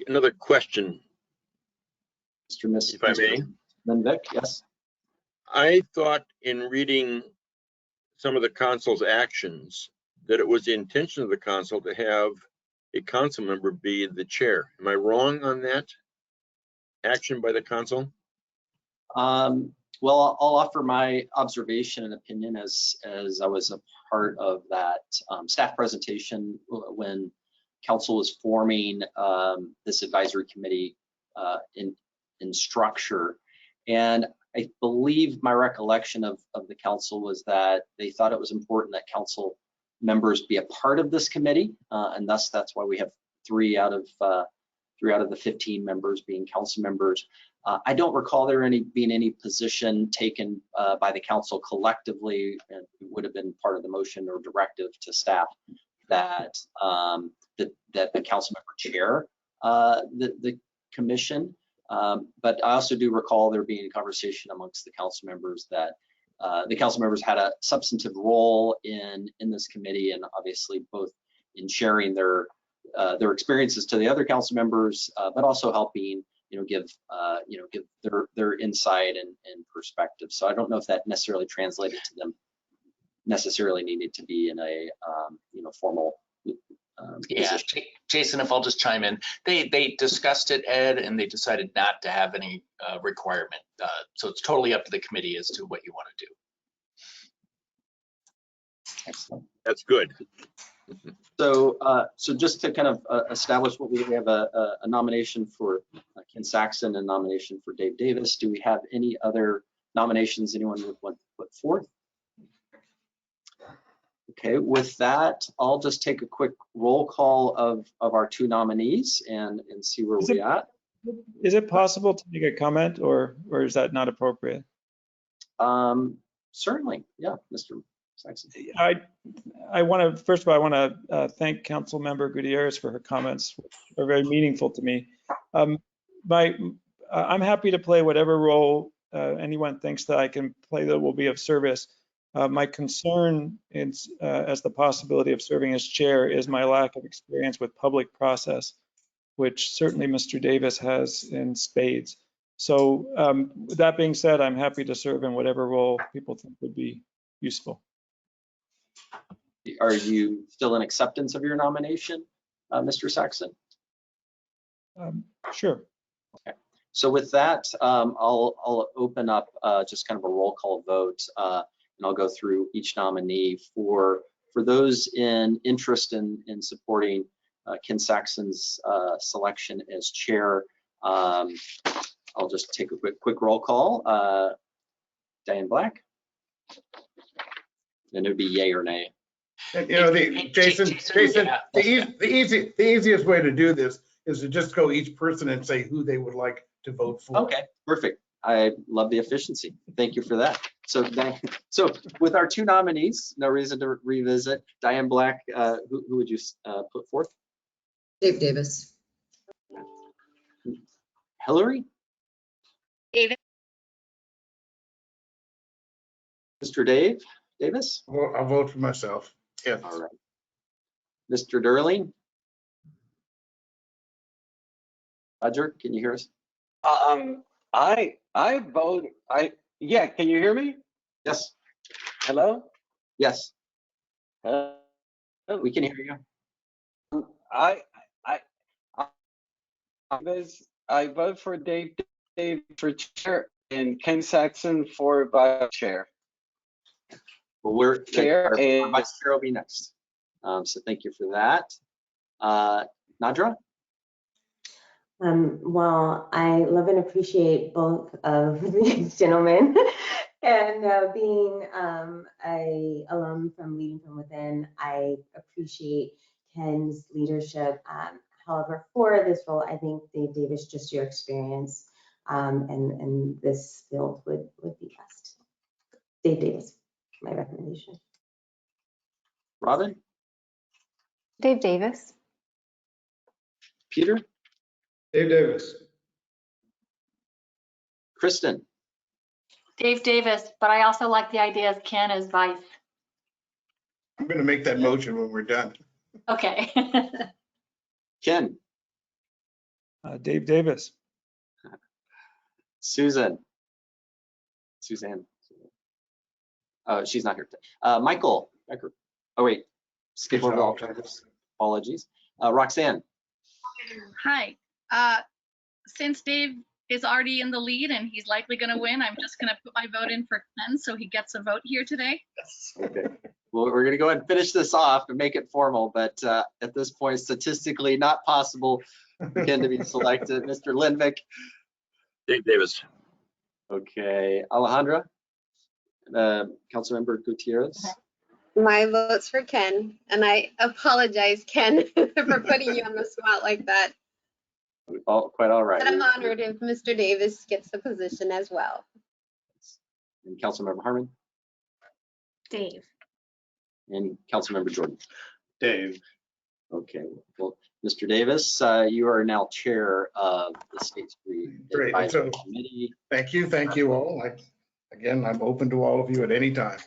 N: Another question,
A: Mr.
N: if I may.
A: Lindbeck, yes.
N: I thought in reading some of the council's actions that it was the intention of the council to have a council member be the chair. Am I wrong on that action by the council?
A: Well, I'll offer my observation and opinion as I was a part of that staff presentation when council was forming this advisory committee in structure. And I believe my recollection of the council was that they thought it was important that council members be a part of this committee, and thus that's why we have three out of the 15 members being council members. I don't recall there being any position taken by the council collectively, and it would have been part of the motion or directive to staff that that the council member chair the commission. But I also do recall there being a conversation amongst the council members that the council members had a substantive role in this committee, and obviously both in sharing their experiences to the other council members, but also helping give their insight and perspective. So I don't know if that necessarily translated to them necessarily needed to be in a formal
R: Yeah,
A: position.
R: Jason, if I'll just chime in, they discussed it, Ed, and they decided not to have any requirement. So it's totally up to the committee as to what you want to do.
A: Excellent.
N: That's good.
A: So just to kind of establish what we have a nomination for Ken Saxon and nomination for Dave Davis. Do we have any other nominations anyone would want to put forth? Okay, with that, I'll just take a quick roll call of our two nominees and see where we're at.
K: Is it possible to make a comment, or is that not appropriate?
A: Certainly, yeah, Mr. Saxon.
K: I want to, first of all, I want to thank Council Member Gutierrez for her comments, which are very meaningful to me. I'm happy to play whatever role anyone thinks that I can play that will be of service. My concern is, as the possibility of serving as chair, is my lack of experience with public process, which certainly Mr. Davis has in spades. So that being said, I'm happy to serve in whatever role people think would be useful.
A: Are you still in acceptance of your nomination, Mr. Saxon?
K: Sure.
A: Okay. So with that, I'll open up just kind of a roll call vote, and I'll go through each nominee. For those in interest in supporting Ken Saxon's selection as chair, I'll just take a quick roll call. Diane Black. Then it would be yay or nay.
B: And, Jason,
R: yeah,
B: the easiest way to do this is to just go each person and say who they would like to vote for.
A: Okay, perfect. I love the efficiency. Thank you for that. So with our two nominees, no reason to revisit. Diane Black, who would you put forth?
C: Dave Davis.
A: Hilary?
O: David.
A: Mr. Dave Davis?
B: Well, I'll vote for myself. Yeah.
A: All right. Mr. Durling? Roger, can you hear us?
D: I vote. Yeah. Can you hear me?
A: Yes.
D: Hello.
A: Yes. We can hear you.
D: I vote for Dave for chair and Ken Saxon for vice chair.
A: Well, our
D: and
A: vice chair will be next. So thank you for that. Nadra?
G: Well, I love and appreciate both of these gentlemen, and being a alum from Leading From Within, I appreciate Ken's leadership. However, for this role, I think Dave Davis, just your experience and this field would be best. Dave Davis, my recommendation.
A: Robin?
H: Dave Davis.
A: Peter?
I: Dave Davis.
A: Kristen?
J: Dave Davis, but I also like the idea of Ken as vice.
B: I'm going to make that motion when we're done.
J: Okay.
A: Ken?
K: Dave Davis.
A: Suzanne? Oh, she's not here today. Michael Becker. Oh, wait. Skip over the alternatives. Apologies. Roxanne?
E: Hi. Since Dave is already in the lead and he's likely going to win, I'm just going to put my vote in for Ken so he gets a vote here today.
A: Okay. Well, we're going to go ahead and finish this off and make it formal, but at this point, statistically not possible for Ken to be selected. Mr. Lindvik?
N: Dave Davis.
A: Okay. Alejandra? Councilmember Gutierrez?
O: My vote's for Ken, and I apologize, Ken, for putting you on the spot like that.
A: Quite all right.
O: But I'm honored if Mr. Davis gets the position as well.
A: And Councilmember Harmon
P: Dave.
A: and Councilmember Jordan.
L: Dave.
A: Okay, well, Mr. Davis, you are now chair of the State Street
B: Great.
A: Advisory
B: So,
A: Committee.
B: thank you all. Again, I'm open to all of you at any time.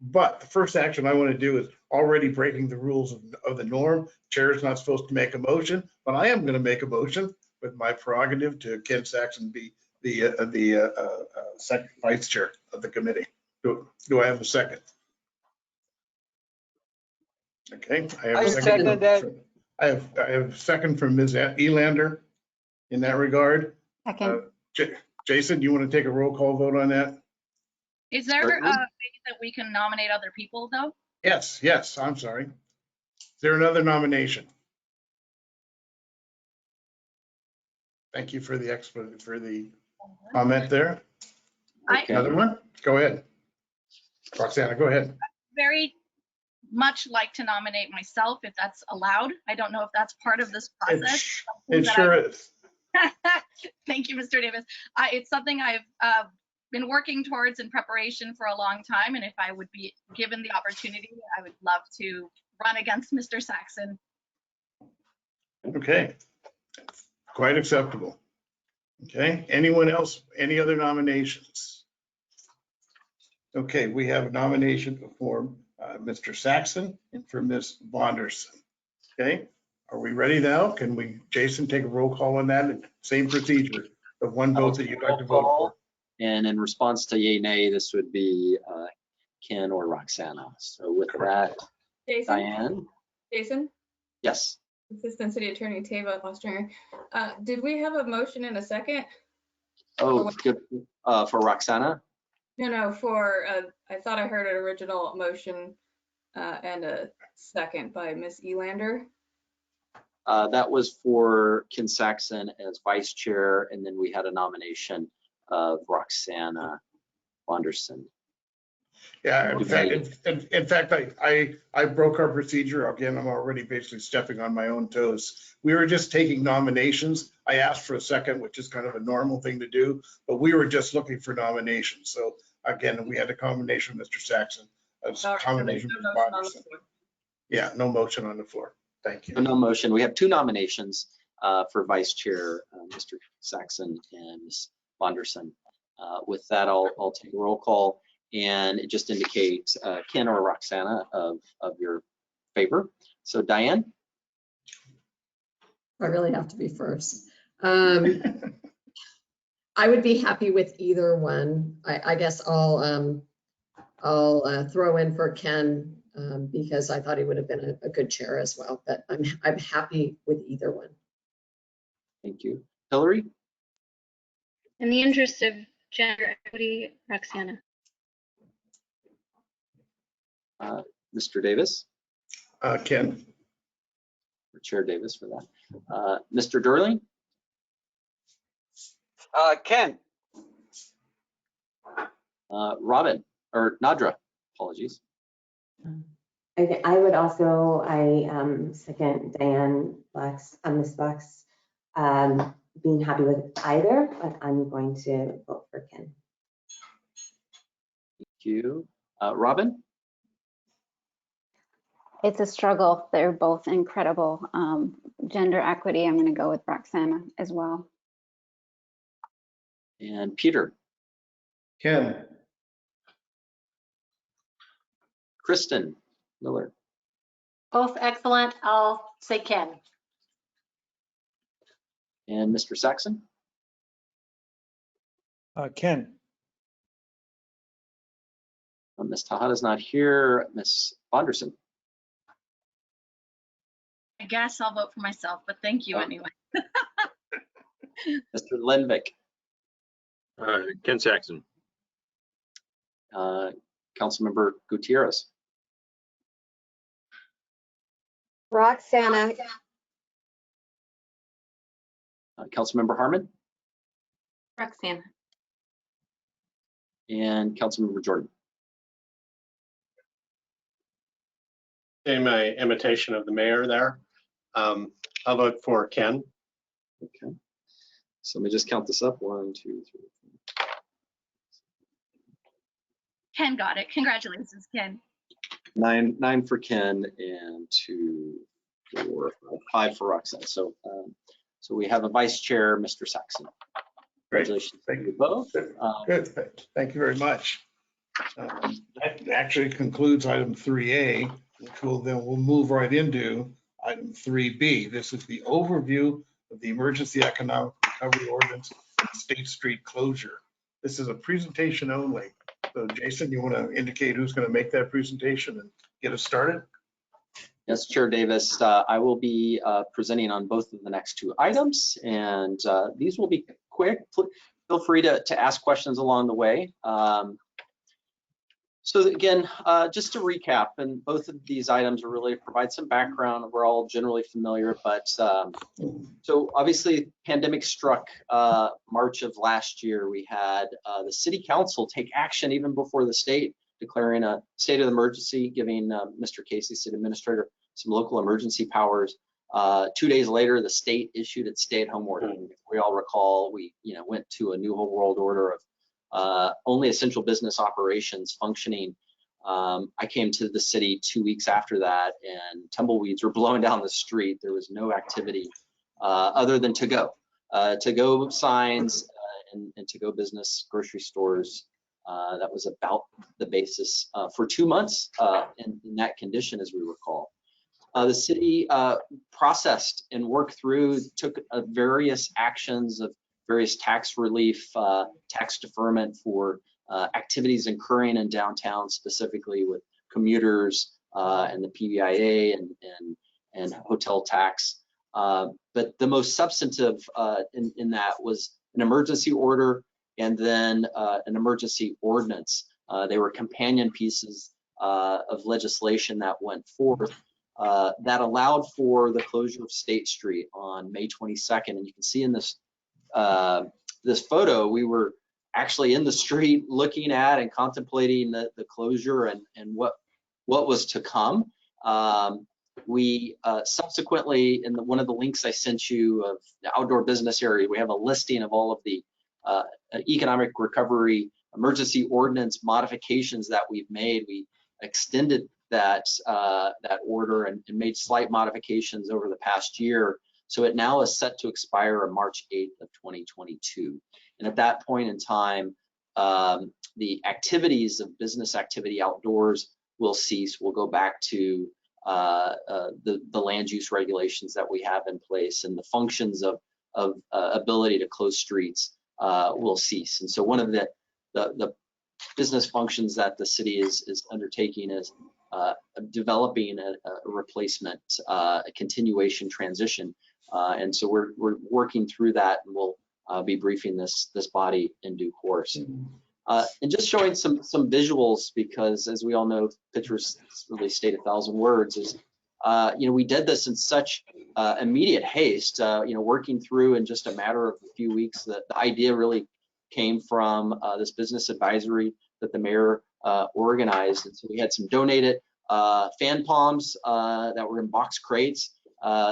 B: But the first action I want to do is already breaking the rules of the norm. Chair is not supposed to make a motion, but I am going to make a motion with my prerogative to Ken Saxon be the second vice chair of the committee. Do I have a second? Okay.
D: I second that.
B: I have a second from Ms. Elander in that regard.
H: Second.
B: Jason, do you want to take a roll call vote on that?
E: Is there a way that we can nominate other people though?
B: Yes, I'm sorry. Is there another nomination? Thank you for the comment there. Another one? Go ahead. Roxana, go ahead.
E: Very much like to nominate myself if that's allowed. I don't know if that's part of this process.
B: It sure is.
E: Thank you, Mr. Davis. It's something I've been working towards in preparation for a long time, and if I would be given the opportunity, I would love to run against Mr. Saxon.
B: Okay, quite acceptable. Okay, anyone else, any other nominations? Okay, we have a nomination for Mr. Saxon and for Ms. Vonderson. Okay, are we ready now? Can we, Jason, take a roll call on that? Same procedure, the one vote that you'd like to vote for.
A: And in response to yay, nay, this would be Ken or Roxana. So with that,
X: Jason?
A: Diane?
X: Jason?
A: Yes.
X: Assistant City Attorney Tava Ostringer. Did we have a motion in a second?
A: Oh, good. For Roxana?
X: No, for, I thought I heard an original motion and a second by Ms. Elander.
A: That was for Ken Saxon as vice chair, and then we had a nomination of Roxana Vonderson.
B: Yeah, in fact, I broke our procedure. Again, I'm already basically stepping on my own toes. We were just taking nominations. I asked for a second, which is kind of a normal thing to do, but we were just looking for nominations. So again, we had a combination of Mr. Saxon, a combination of Vonderson. Yeah, no motion on the floor. Thank you.
A: No motion. We have two nominations for vice chair, Mr. Saxon and Ms. Vonderson. With that, I'll take a roll call, and it just indicates Ken or Roxana of your favor. So Diane?
C: I really have to be first. I would be happy with either one. I guess I'll throw in for Ken because I thought he would have been a good chair as well, but I'm happy with either one.
A: Thank you. Hilary?
Q: In the interest of gender equity, Roxana.
A: Mr. Davis?
B: Ken.
A: Or Chair Davis for that. Mr. Durling?
D: Ken.
A: Robin, or Nadra, apologies.
G: I would also, second Diane Ms. Black's being happy with either, but I'm going to vote for Ken.
A: Thank you. Robin?
H: It's a struggle. They're both incredible. Gender equity, I'm going to go with Roxana as well.
A: And Peter?
I: Ken.
A: Kristen Miller?
J: Both excellent. I'll say Ken.
A: And Mr. Saxon?
K: Ken.
A: Ms. Tejada's not here. Ms. Vonderson?
E: I guess I'll vote for myself, but thank you anyway.
A: Mr. Lenvik?
N: Ken Saxon.
A: Councilmember Gutierrez?
O: Roxana.
A: Councilmember Harmon?
P: Roxana.
A: And Councilmember Jordan?
L: In my imitation of the mayor there, I'll vote for Ken.
A: Okay. So let me just count this up. 1, 2, 3.
E: Ken got it. Congratulations, Ken.
A: 9 for Ken and 2, 4, 5 for Roxanne. So, so we have a vice chair, Mr. Saxon. Congratulations.
B: Thank you
A: both.
B: Good. Thank you very much. That actually concludes item 3A, which we'll move right into item 3B. This is the overview of the Emergency Economic Recovery Ordinance and State Street closure. This is a presentation only. So Jason, you want to indicate who's going to make that presentation and get us started?
A: Yes, Chair Davis, I will be presenting on both of the next 2 items, and these will be quick. Feel free to ask questions along the way. So again, just to recap, and both of these items will really provide some background. We're all generally familiar, but so obviously pandemic struck March of last year. We had the city council take action even before the state declaring a state of emergency, giving Mr. Casey, city administrator, some local emergency powers. 2 days later, the state issued its stay-at-home order. If we all recall, we went to a new whole world order of only essential business operations functioning. I came to the city 2 weeks after that, and tumbleweeds were blowing down the street. There was no activity other than to-go signs and to-go business, grocery stores. That was about the basis for 2 months in that condition, as we recall. The city processed and worked through, took various actions of various tax relief, tax deferment for activities occurring in downtown, specifically with commuters and the PBIA and hotel tax. But the most substantive in that was an emergency order and then an emergency ordinance. They were companion pieces of legislation that went forth that allowed for the closure of State Street on May 22nd. And you can see in this this photo, we were actually in the street looking at and contemplating the closure and what was to come. We subsequently, in one of the links I sent you of the outdoor business area, we have a listing of all of the economic recovery emergency ordinance modifications that we've made. We extended that order and made slight modifications over the past year. So it now is set to expire on March 8th of 2022. And at that point in time, the activities of business activity outdoors will cease. We'll go back to the land use regulations that we have in place, and the functions of ability to close streets will cease. And so one of the business functions that the city is undertaking is developing a replacement, a continuation transition. And so we're working through that, and we'll be briefing this body in due course. And just showing some visuals, because as we all know, pictures really state 1,000 words. Is we did this in such immediate haste. Working through in just a matter of a few weeks. The idea really came from this business advisory that the mayor organized, and so we had some donated fan palms that were in box crates.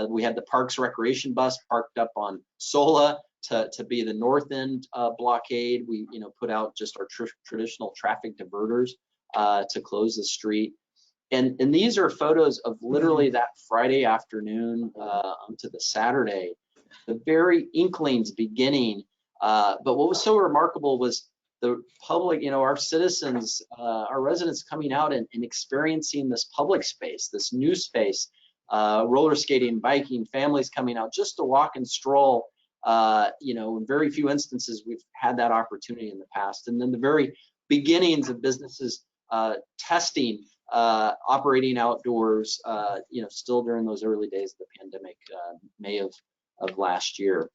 A: We had the Parks Recreation bus parked up on Sola to be the north end blockade. We put out just our traditional traffic diverters to close the street. And these are photos of literally that Friday afternoon to the Saturday, the very inklings beginning. But what was so remarkable was the public, our citizens, our residents coming out and experiencing this public space, this new space, roller skating, biking, families coming out just to walk and stroll. In very few instances we've had that opportunity in the past. And then the very beginnings of businesses testing, operating outdoors, still during those early days of the pandemic, May of last year.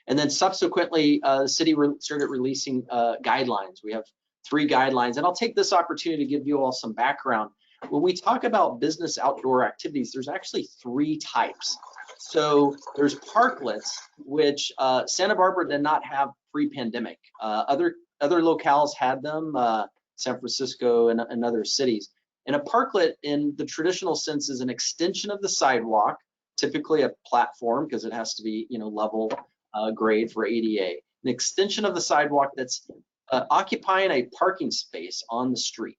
A: And then subsequently, the city started releasing guidelines. We have 3 guidelines, and I'll take this opportunity to give you all some background. When we talk about business outdoor activities, there's actually 3 types. So there's parklets, which Santa Barbara did not have pre-pandemic. Other locales had them, San Francisco and other cities. And a parklet in the traditional sense is an extension of the sidewalk typically a platform because it has to be, level grade for ADA. An extension of the sidewalk that's occupying a parking space on the street.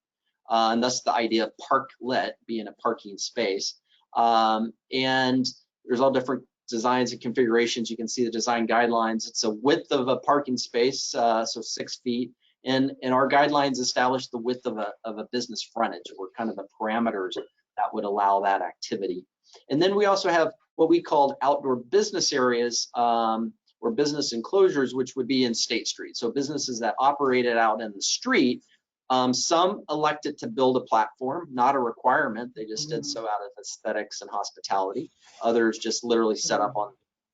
A: And that's the idea of parklet being a parking space. And there's all different designs and configurations. You can see the design guidelines. It's a width of a parking space, so 6 feet. And our guidelines establish the width of a business frontage, or kind of the parameters that would allow that activity. And then we also have what we called outdoor business areas, or business enclosures, which would be in State Street. So businesses that operated out in the street, some elected to build a platform, not a requirement. They just did so out of aesthetics and hospitality. Others just literally set up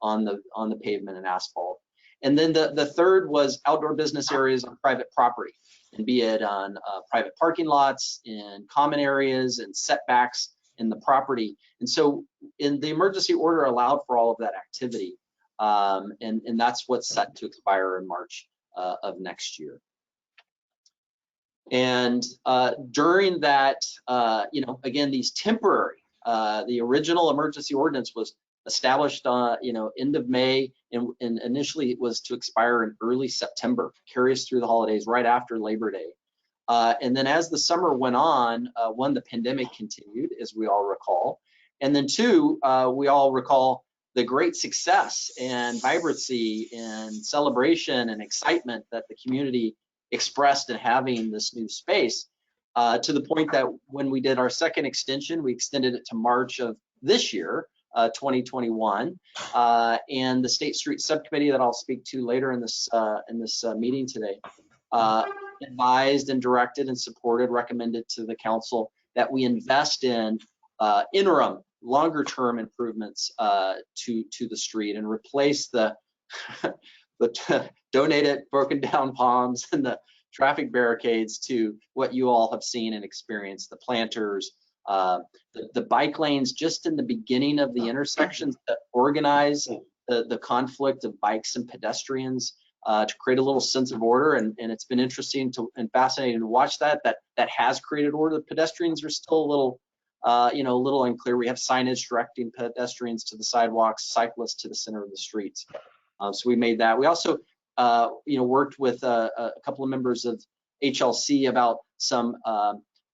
A: on the pavement and asphalt. And then the third was outdoor business areas on private property, and be it on private parking lots, in common areas, and setbacks in the property. And so in the emergency order allowed for all of that activity. And that's what's set to expire in March of next year. And during that, again, these temporary, the original emergency ordinance was established, end of May, and initially it was to expire in early September, carry us through the holidays right after Labor Day. And then as the summer went on, one, the pandemic continued, as we all recall. And then two, we all recall the great success and vibrancy and celebration and excitement that the community expressed in having this new space, to the point that when we did our second extension, we extended it to March of this year, 2021. And the State Street Subcommittee that I'll speak to later in this meeting today, advised and directed and supported, recommended to the council that we invest in interim, longer term improvements to the street, and replace the donated broken down palms and the traffic barricades to what you all have seen and experienced, the planters, the bike lanes just in the beginning of the intersections that organize the conflict of bikes and pedestrians, to create a little sense of order. And it's been interesting and fascinating to watch that has created order. The pedestrians are still a little, a little unclear. We have signage directing pedestrians to the sidewalks, cyclists to the center of the streets. So we made that. We also, worked with a couple of members of HLC about some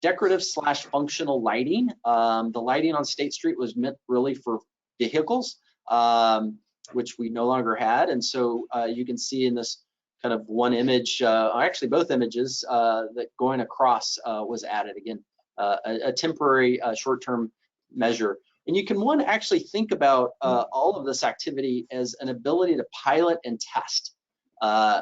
A: decorative / functional lighting. The lighting on State Street was meant really for vehicles, which we no longer had. And so you can see in this kind of one image, actually both images, that going across was added. Again, a temporary short-term measure. And you can actually think about all of this activity as an ability to pilot and test.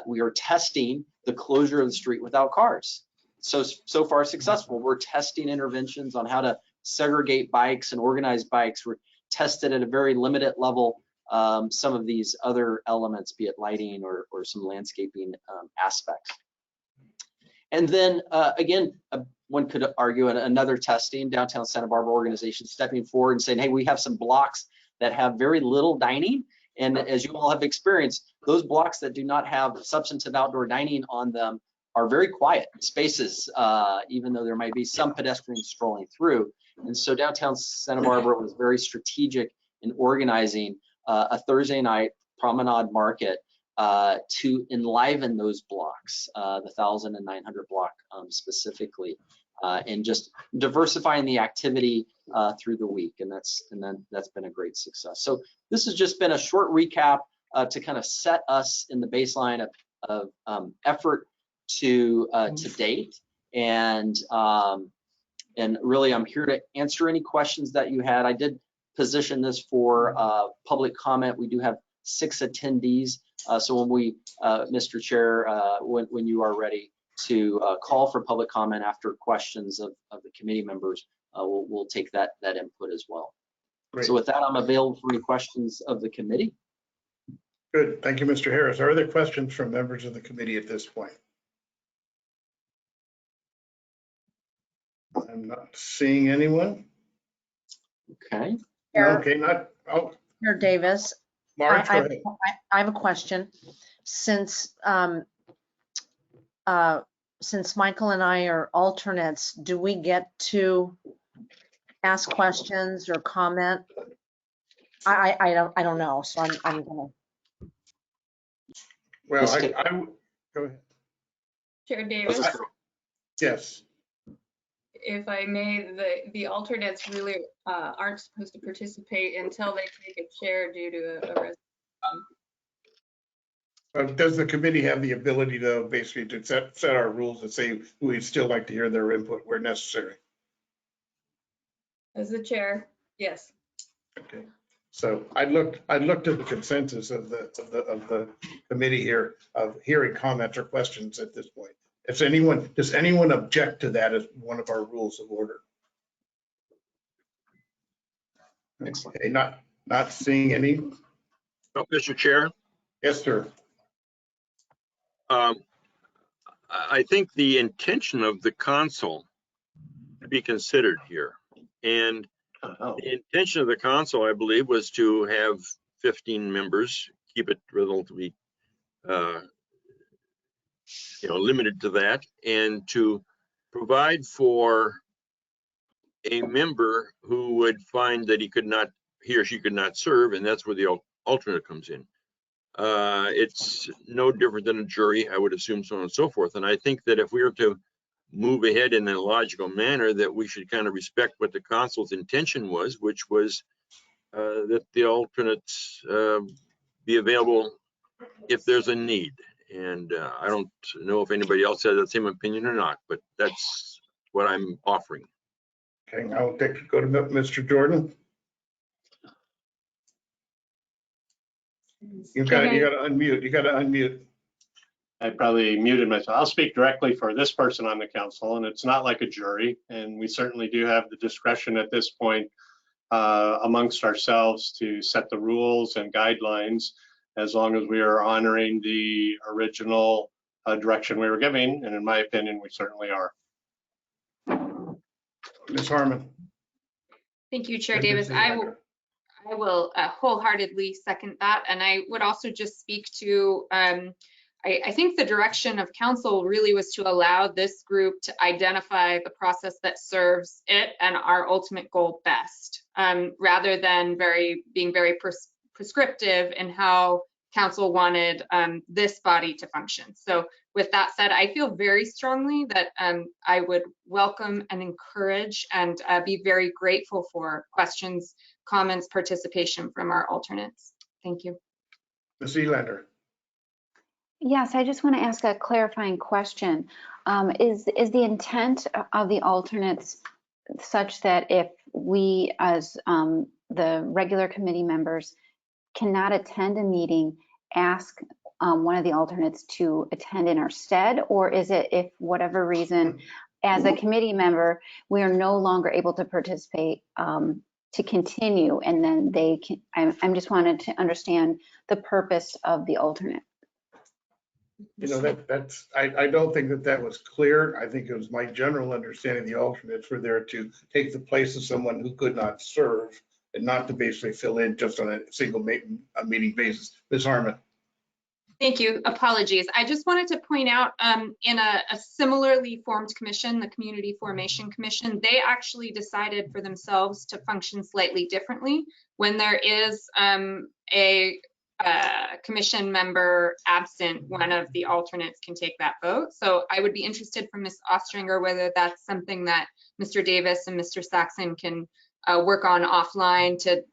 A: We are testing the closure of the street without cars. So far successful. We're testing interventions on how to segregate bikes and organize bikes. We're tested at a very limited level some of these other elements, be it lighting or some landscaping aspects. And then again, one could argue another testing, downtown Santa Barbara organization stepping forward and saying, hey, we have some blocks that have very little dining. And as you all have experienced, those blocks that do not have substantive outdoor dining on them are very quiet spaces, even though there might be some pedestrians strolling through. And so downtown Santa Barbara was very strategic in organizing a Thursday night promenade market to enliven those blocks, the 1,900 block specifically, and just diversifying the activity through the week. And then that's been a great success. So this has just been a short recap to kind of set us in the baseline of effort to date. And really, I'm here to answer any questions that you had. I did position this for public comment. We do have 6 attendees. So when we, Mr. Chair, when you are ready to call for public comment after questions of the committee members, we'll take that input as well.
B: Great.
A: So with that, I'm available for any questions of the committee.
B: Good, thank you, Mr. Harris. Are there questions from members of the committee at this point? I'm not seeing anyone.
A: Okay.
B: Okay,
M: Mayor Davis,
B: Marge, go ahead.
M: I have a question. Since Michael and I are alternates, do we get to ask questions or comment? I don't know. So I'm gonna.
B: Well, go ahead.
X: Chair Davis,
B: Yes.
X: if I may, the alternates really aren't supposed to participate until they take a chair due to a resolution.
B: Does the committee have the ability to basically to set our rules and say we'd still like to hear their input where necessary?
X: As the chair, yes.
B: Okay. So I looked at the consensus of the committee here of hearing comments or questions at this point. Does anyone object to that as one of our rules of order?
L: Excellent.
B: Okay, not seeing any.
N: Oh, Mr. Chair.
B: Yes, sir.
N: I think the intention of the council to be considered here, and the intention of the council, I believe, was to have 15 members, keep it relatively, limited to that, and to provide for a member who would find that he or she could not serve, and that's where the alternate comes in. It's no different than a jury, I would assume, so on and so forth. And I think that if we were to move ahead in a logical manner, that we should kind of respect what the council's intention was, which was that the alternates be available if there's a need. And I don't know if anybody else has the same opinion or not, but that's what I'm offering.
B: Okay, I'll go to Mr. Jordan. You got to unmute. You got to unmute.
L: I probably muted myself. I'll speak directly for this person on the council, and it's not like a jury, and we certainly do have the discretion at this point amongst ourselves to set the rules and guidelines as long as we are honoring the original direction we were giving, and in my opinion, we certainly are.
B: Ms. Harmon.
P: Thank you, Chair Davis. I will wholeheartedly second that, and I would also just speak to I think the direction of council really was to allow this group to identify the process that serves it and our ultimate goal best, rather than being very prescriptive in how council wanted this body to function. So with that said, I feel very strongly that I would welcome and encourage and be very grateful for questions, comments, participation from our alternates. Thank you.
B: Ms. Elander.
H: Yes, I just want to ask a clarifying question. Is the intent of the alternates such that if we as the regular committee members cannot attend a meeting, ask one of the alternates to attend in our stead? Or is it if whatever reason, as a committee member, we are no longer able to participate to continue, and then they can, I'm just wanted to understand the purpose of the alternate.
B: You know, I don't think that was clear. I think it was my general understanding the alternates were there to take the place of someone who could not serve and not to basically fill in just on a single meeting basis. Ms. Harmon.
P: Thank you. Apologies. I just wanted to point out in a similarly formed commission, the Community Formation Commission, they actually decided for themselves to function slightly differently. When there is a commission member absent, one of the alternates can take that vote. So I would be interested from Ms. Ostringer whether that's something that Mr. Davis and Mr. Saxon can work on offline to,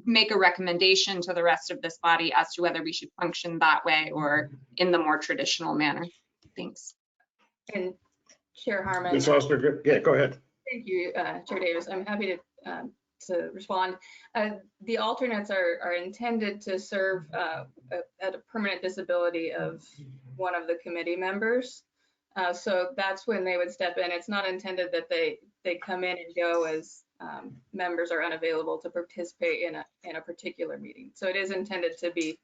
P: make a recommendation to the rest of this body as to whether we should function that way or in the more traditional manner. Thanks.
X: And Chair Harmon.
B: Ms. Ostringer, yeah, go ahead.
X: Thank you, Chair Davis. I'm happy to respond. The alternates are intended to serve at a permanent disability of one of the committee members. So that's when they would step in. It's not intended that they come in and go as members are unavailable to participate in a particular meeting. So it is intended to be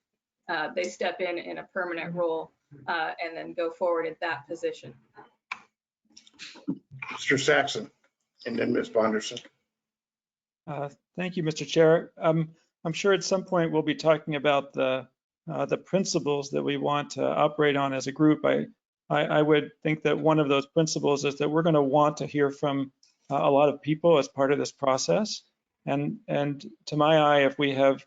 X: they step in a permanent role and then go forward at that position.
B: Mr. Saxon, and then Ms. Bonderson.
K: Thank you, Mr. Chair. I'm sure at some point we'll be talking about the principles that we want to operate on as a group. I would think that one of those principles is that we're going to want to hear from a lot of people as part of this process. And to my eye, if we have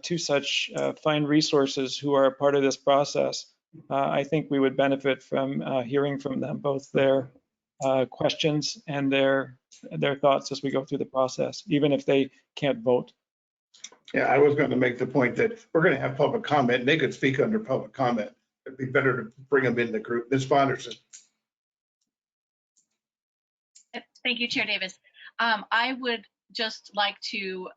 K: two such fine resources who are a part of this process, I think we would benefit from hearing from them, both their questions and their thoughts as we go through the process, even if they can't vote.
B: Yeah, I was going to make the point that we're going to have public comment, and they could speak under public comment. It'd be better to bring them in the group. Ms. Fonderson.
E: Thank you, Chair Davis. I would just like to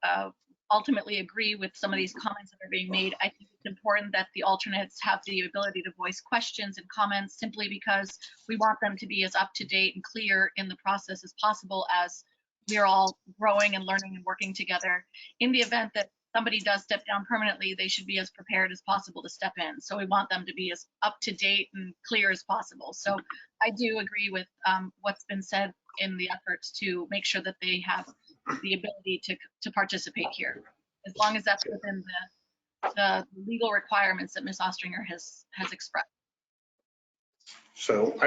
E: ultimately agree with some of these comments that are being made. I think it's important that the alternates have the ability to voice questions and comments, simply because we want them to be as up to date and clear in the process as possible, as we're all growing and learning and working together. In the event that somebody does step down permanently, they should be as prepared as possible to step in. So we want them to be as up to date and clear as possible. So I do agree with what's been said in the efforts to make sure that they have the ability to participate here, as long as that's within the legal requirements that Ms. Ostringer has expressed.
B: So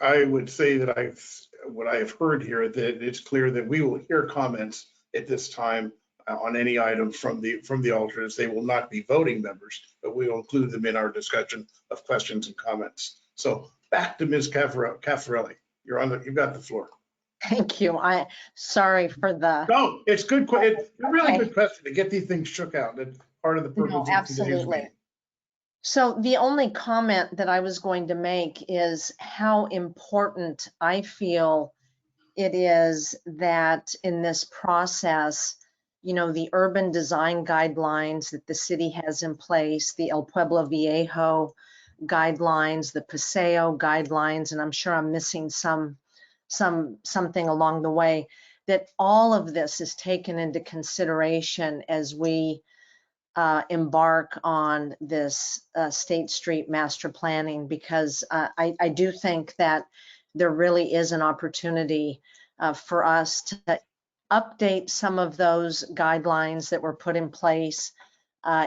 B: I would say that what I have heard here, that it's clear that we will hear comments at this time on any item from the alternates. They will not be voting members, but we will include them in our discussion of questions and comments. So back to Ms. Caffarelli. You've got the floor.
M: Thank you. Sorry for the.
B: No, it's good. It's a really good question to get these things shook out. That's part of the purpose of today's
M: Absolutely.
B: meeting.
M: So the only comment that I was going to make is how important I feel it is that in this process, the urban design guidelines that the city has in place, the El Pueblo Viejo guidelines, the Paseo guidelines, and I'm sure I'm missing something along the way, that all of this is taken into consideration as we embark on this State Street master planning, because I do think that there really is an opportunity for us to update some of those guidelines that were put in place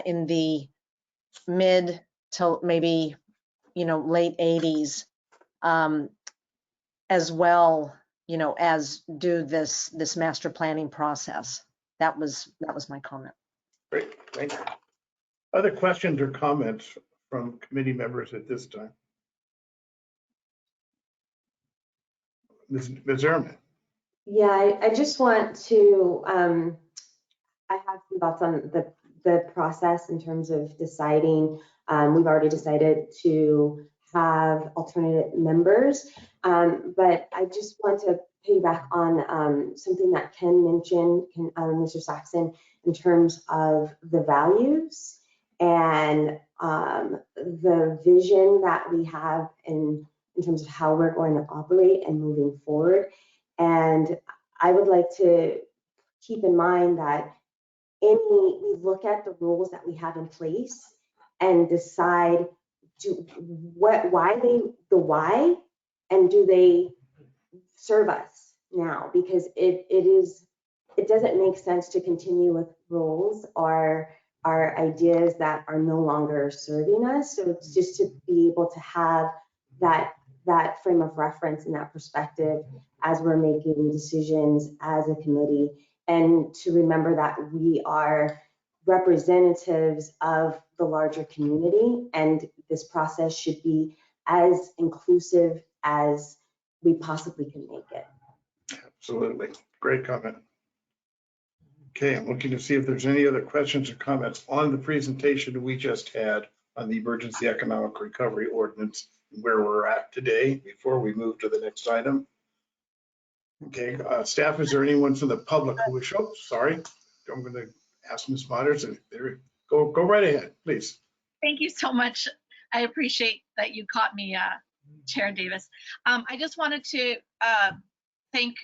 M: in the mid to maybe late 80s, as well as do this master planning process. That was my comment.
B: Great, thank you. Other questions or comments from committee members at this time? Ms. Ehrman.
G: Yeah, I just want to, I have some thoughts on the process in terms of deciding. We've already decided to have alternate members, but I just want to piggyback on something that Ken mentioned, Mr. Saxon, in terms of the values and the vision that we have in terms of how we're going to operate and moving forward. And I would like to keep in mind that we look at the rules that we have in place and decide why, and do they serve us now? Because it doesn't make sense to continue with rules or ideas that are no longer serving us. So it's just to be able to have that frame of reference and that perspective as we're making decisions as a committee, and to remember that we are representatives of the larger community, and this process should be as inclusive as we possibly can make it.
B: Absolutely, great comment. Okay, I'm looking to see if there's any other questions or comments on the presentation we just had on the Emergency Economic Recovery Ordinance, where we're at today, before we move to the next item. Okay, staff, is there anyone from the public who wish? Oh, sorry, I'm going to ask Ms. Motters. Go right ahead, please.
E: Thank you so much. I appreciate that you caught me, Chair Davis. I just wanted to thank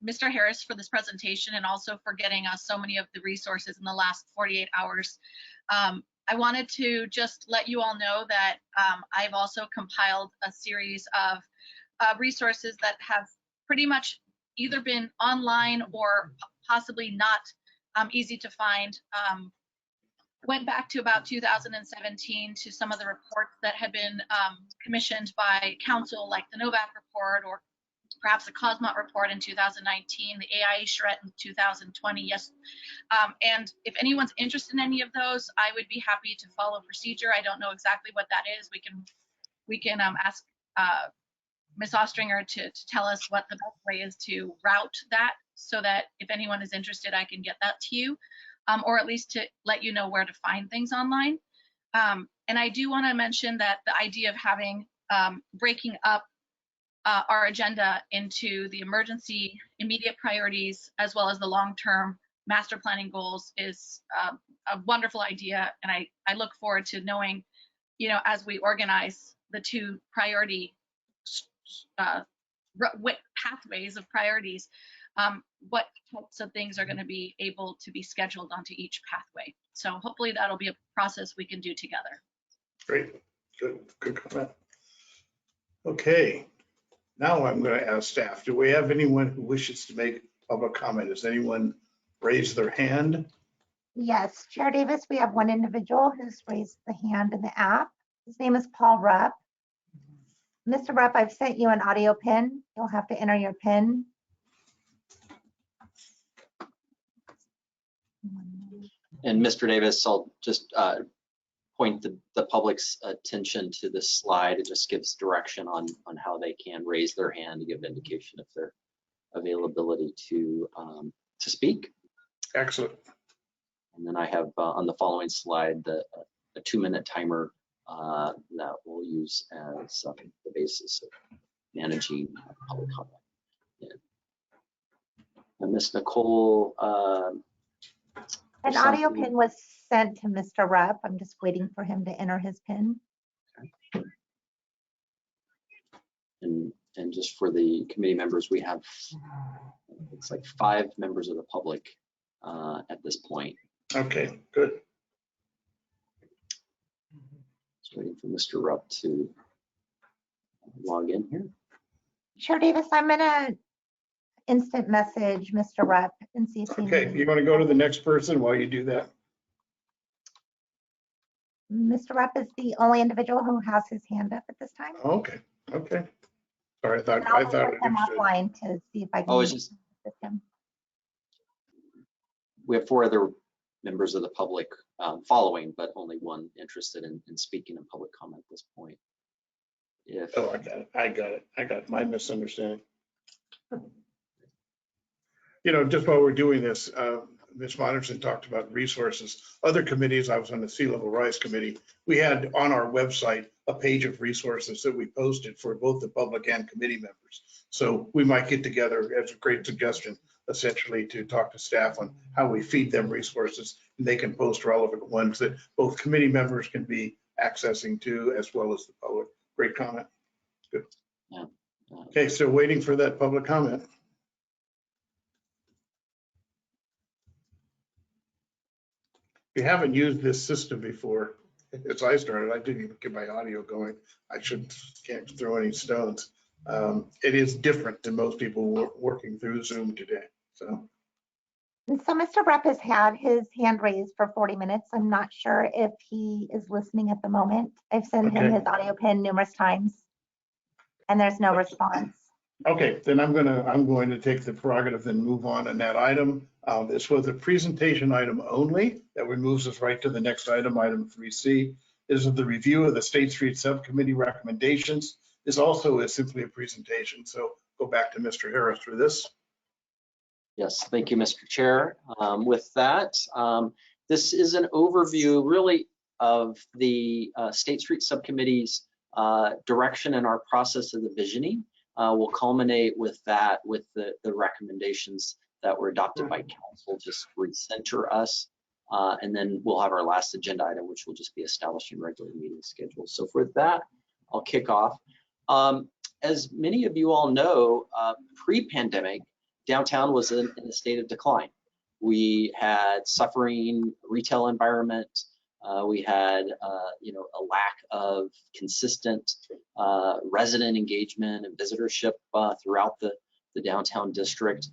E: Mr. Harris for this presentation, and also for getting us so many of the resources in the last 48 hours. I wanted to just let you all know that I've also compiled a series of resources that have pretty much either been online or possibly not easy to find. Went back to about 2017 to some of the reports that had been commissioned by council, like the Novak report or perhaps a COSMOT report in 2019, the AI charrette in 2020. Yes. And if anyone's interested in any of those, I would be happy to follow procedure. I don't know exactly what that is. We can ask Ms. Ostringer to tell us what the best way is to route that, so that if anyone is interested, I can get that to you, or at least to let you know where to find things online. And I do want to mention that the idea of having breaking up our agenda into the emergency immediate priorities as well as the long-term master planning goals is a wonderful idea, and I look forward to knowing, you know, as we organize the two priority pathways of priorities, what types of things are going to be able to be scheduled onto each pathway. So hopefully that'll be a process we can do together.
B: Great, good comment. Okay, now I'm going to ask staff, do we have anyone who wishes to make public comment? Has anyone raised their hand?
F: Yes, Chair Davis, we have one individual who's raised the hand in the app. His name is Paul Rupp. Mr. Rupp, I've sent you an audio pin. You'll have to enter your pin.
A: And Mr. Davis, I'll just point the public's attention to this slide. It just gives direction on how they can raise their hand to give indication of their availability to speak.
B: Excellent.
A: And then I have on the following slide a 2-minute timer that we'll use as the basis of managing public comment. Yeah. And Ms. Nicole.
F: An audio pin was sent to Mr. Rupp. I'm just waiting for him to enter his pin.
A: Okay. And just for the committee members, we have, it's like 5 members of the public at this point.
B: Okay, good.
A: Just waiting for Mr. Rupp to log in here.
F: Chair Davis, I'm gonna instant message Mr. Rupp and see if he.
B: Okay, you want to go to the next person while you do that?
F: Mr. Rupp is the only individual who has his hand up at this time.
B: Okay, okay. Sorry, I thought
F: I'm offline to see if I can assist him.
A: We have 4 other members of the public following, but only one interested in speaking in public comment at this point.
B: Oh, I got it. My misunderstanding. You know, just while we're doing this, Ms. Moderson talked about resources. Other committees, I was on the Sea Level Rise Committee. We had on our website a page of resources that we posted for both the public and committee members. So we might get together, as a great suggestion, essentially to talk to staff on how we feed them resources, and they can post relevant ones that both committee members can be accessing to, as well as the public. Great comment. Good.
A: Yeah.
B: Okay, so waiting for that public comment. If you haven't used this system before, as I started, I didn't even get my audio going. Can't throw any stones. It is different than most people working through Zoom today. So
F: Mr. Rupp has had his hand raised for 40 minutes. I'm not sure if he is listening at the moment. I've sent him his audio pin numerous times and there's no response.
B: Okay, then I'm going to take the prerogative and move on that item. This was a presentation item only. That moves us right to the next item, item 3C. This is the review of the State Street Subcommittee recommendations. This also is simply a presentation. So go back to Mr. Harris for this.
A: Yes, thank you, Mr. Chair. With that, this is an overview really of the State Street Subcommittee's direction and our process of the visioning. We'll culminate with that, with the recommendations that were adopted by council, just recenter us. And then we'll have our last agenda item, which will just be establishing regular meeting schedules. So for that, I'll kick off. As many of you all know, pre-pandemic, downtown was in a state of decline. We had suffering retail environment. We had, a lack of consistent resident engagement and visitorship throughout the downtown district,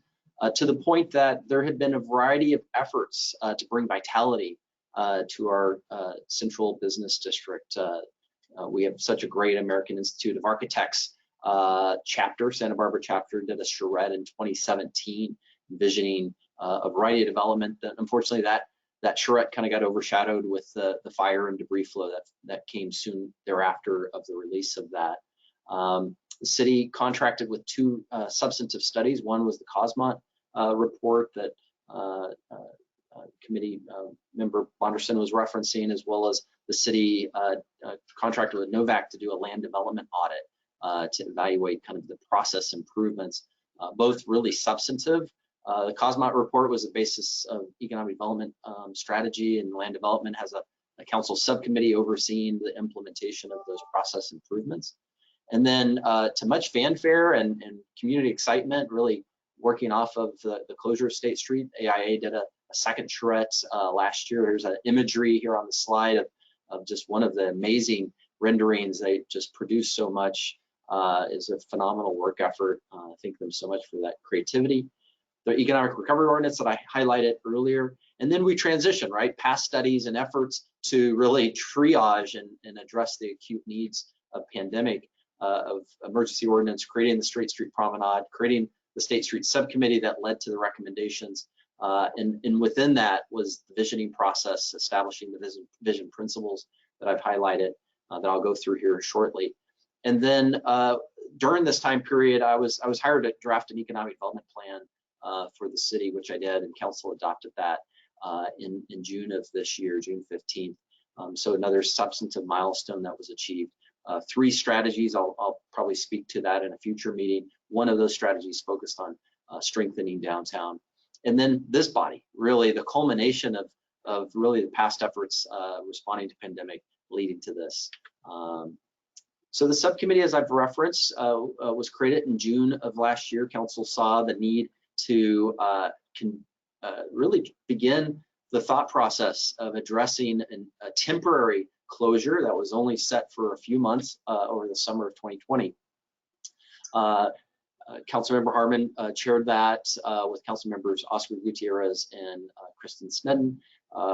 A: to the point that there had been a variety of efforts to bring vitality to our central business district. We have such a great American Institute of Architects chapter, Santa Barbara chapter, did a charrette in 2017, envisioning a variety of development. That unfortunately that charrette kind of got overshadowed with the fire and debris flow that came soon thereafter of the release of that. The city contracted with two substantive studies. One was the Cosmont report that committee member Bonderson was referencing, as well as the city contracted with Novak to do a land development audit to evaluate kind of the process improvements, both really substantive. The Cosmont report was the basis of economic development strategy, and land development has a council subcommittee overseeing the implementation of those process improvements. And then to much fanfare and community excitement, really working off of the closure of State Street, AIA did a second charrette last year. There's an imagery here on the slide of just one of the amazing renderings. They just produced so much. Is a phenomenal work effort. Thank them so much for that creativity. The economic recovery ordinance that I highlighted earlier, and then we transition, right, past studies and efforts to really triage and address the acute needs of pandemic, of emergency ordinance, creating the State Street Promenade, creating the State Street Subcommittee that led to the recommendations, and within that was the visioning process, establishing the vision principles that I've highlighted that I'll go through here shortly. And then during this time period, I was hired to draft an economic development plan for the city, which I did, and council adopted that in June of this year, June 15th. So another substantive milestone that was achieved. 3 strategies, I'll probably speak to that in a future meeting. One of those strategies focused on strengthening downtown. And then this body, really the culmination of really the past efforts responding to pandemic leading to this. So the subcommittee, as I've referenced, was created in June of last year. Council saw the need to really begin the thought process of addressing a temporary closure that was only set for a few months over the summer of 2020. Councilmember Harmon chaired that with council members Oscar Gutierrez and Kristen Snedden.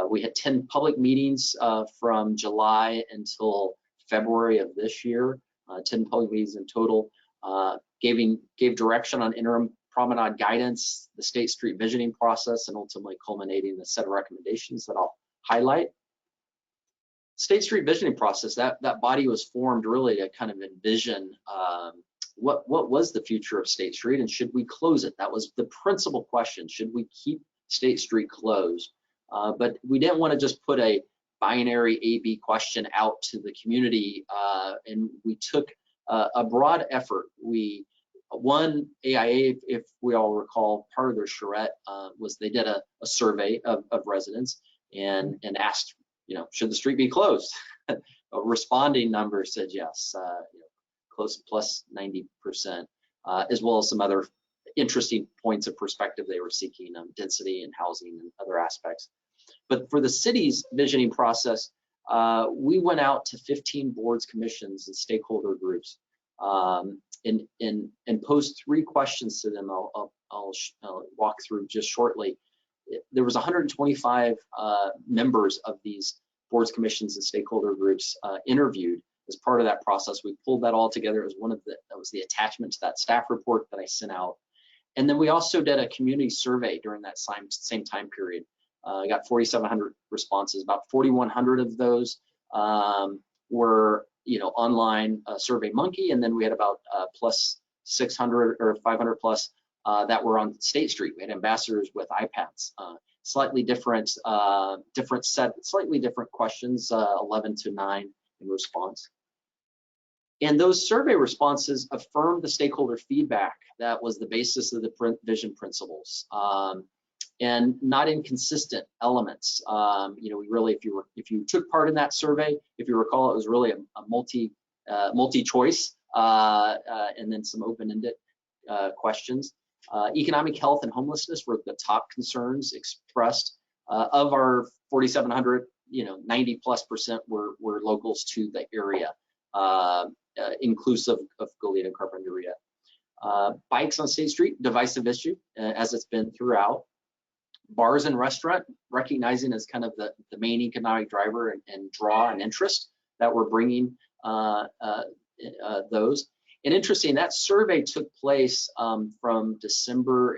A: We had 10 public meetings from July until February of this year, 10 public meetings in total, gave direction on interim promenade guidance, the State Street visioning process, and ultimately culminating in a set of recommendations that I'll highlight. State Street visioning process, that body was formed really to kind of envision what was the future of State Street, and should we close it? That was the principal question. Should we keep State Street closed? But we didn't want to just put a binary A/B question out to the community, and we took a broad effort. One, AIA, if we all recall, part of their charrette was they did a survey of residents and asked, should the street be closed? A responding number said yes, close plus 90%, as well as some other interesting points of perspective they were seeking, density and housing and other aspects. But for the city's visioning process, we went out to 15 boards, commissions, and stakeholder groups and posed 3 questions to them. I'll walk through just shortly. There was 125 members of these boards, commissions, and stakeholder groups interviewed as part of that process. We pulled that all together as that was the attachment to that staff report that I sent out. And then we also did a community survey during that same time period. I got 4,700 responses. About 4,100 of those were, online SurveyMonkey, and then we had about plus 600 or 500 plus that were on State Street. We had ambassadors with iPads. Slightly different, slightly different questions, 11 to 9 in response. And those survey responses affirmed the stakeholder feedback that was the basis of the vision principles, and not inconsistent elements. We really, if you took part in that survey, if you recall, it was really a multi-choice and then some open-ended questions. Economic health and homelessness were the top concerns expressed. Of our 4,700, 90+% were locals to the area, inclusive of Goleta and Carpinteria. Bikes on State Street, divisive issue, as it's been throughout. Bars and restaurant, recognizing as kind of the main economic driver and draw and interest that we're bringing those. And interesting, that survey took place from December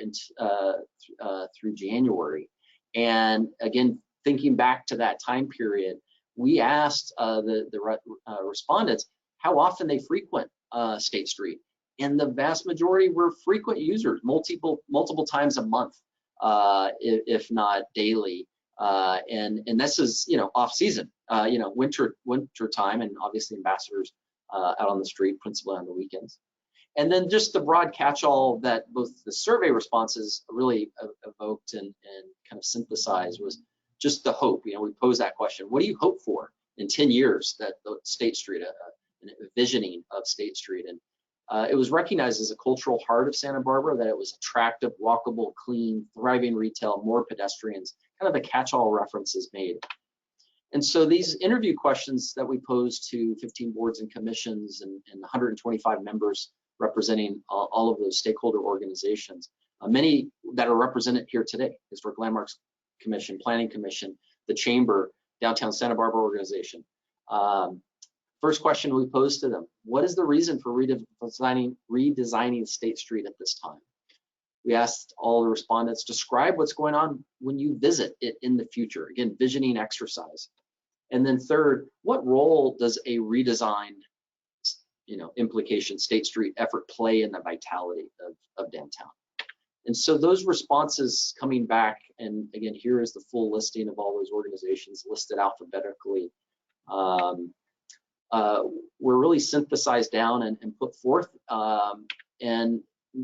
A: through January. And again, thinking back to that time period, we asked the respondents how often they frequent State Street. And the vast majority were frequent users, multiple times a month, if not daily. And this is, off season, winter time, and obviously ambassadors out on the street, principally on the weekends. And then just the broad catch-all that both the survey responses really evoked and kind of synthesized was just the hope. We posed that question: what do you hope for in 10 years that the State Street, a visioning of State Street? And it was recognized as a cultural heart of Santa Barbara, that it was attractive, walkable, clean, thriving retail, more pedestrians, kind of the catch-all references made. And so these interview questions that we posed to 15 boards and commissions and 125 members representing all of those stakeholder organizations, many that are represented here today: Historic Landmarks Commission, Planning Commission, the Chamber, Downtown Santa Barbara Organization. First question we posed to them: what is the reason for redesigning State Street at this time? We asked all the respondents, describe what's going on when you visit it in the future. Again, visioning exercise. And then third, what role does a redesigned, implication State Street effort play in the vitality of downtown? And so those responses coming back, and again, here is the full listing of all those organizations listed alphabetically, were really synthesized down and put forth. And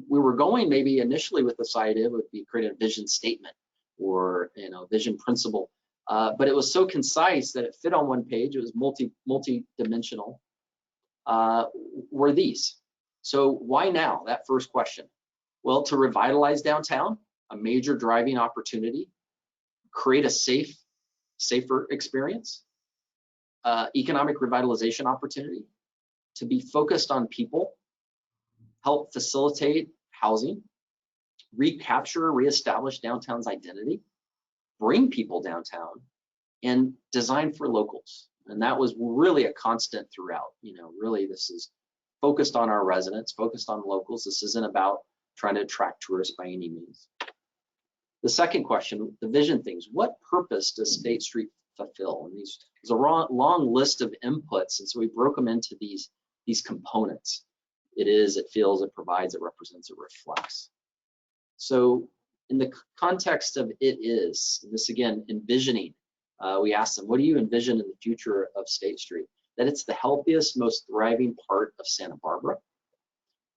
A: we were going maybe initially with this idea would be create a vision statement or vision principle, but it was so concise that it fit on one page. It was multi-dimensional. Were these? So why now? That first question. Well, to revitalize downtown, a major driving opportunity, create a safer experience, economic revitalization opportunity, to be focused on people, help facilitate housing, recapture, reestablish downtown's identity, bring people downtown, and design for locals. And that was really a constant throughout. Really, this is focused on our residents, focused on locals. This isn't about trying to attract tourists by any means. The second question, the vision things: what purpose does State Street fulfill? And there's a long list of inputs, and so we broke them into these components. It is, it feels, it provides, it represents, it reflects. So in the context of it is, this again, envisioning, we asked them, what do you envision in the future of State Street? That it's the healthiest, most thriving part of Santa Barbara,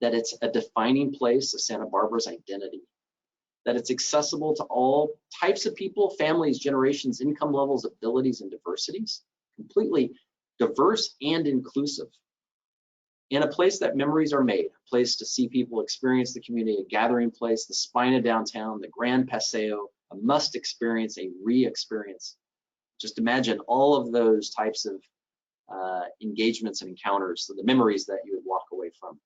A: that it's a defining place of Santa Barbara's identity, that it's accessible to all types of people, families, generations, income levels, abilities, and diversities, completely diverse and inclusive. In a place that memories are made, a place to see people experience the community, a gathering place, the spine of downtown, the grand paseo, a must experience, a re-experience. Just imagine all of those types of engagements and encounters, so the memories that you would walk away from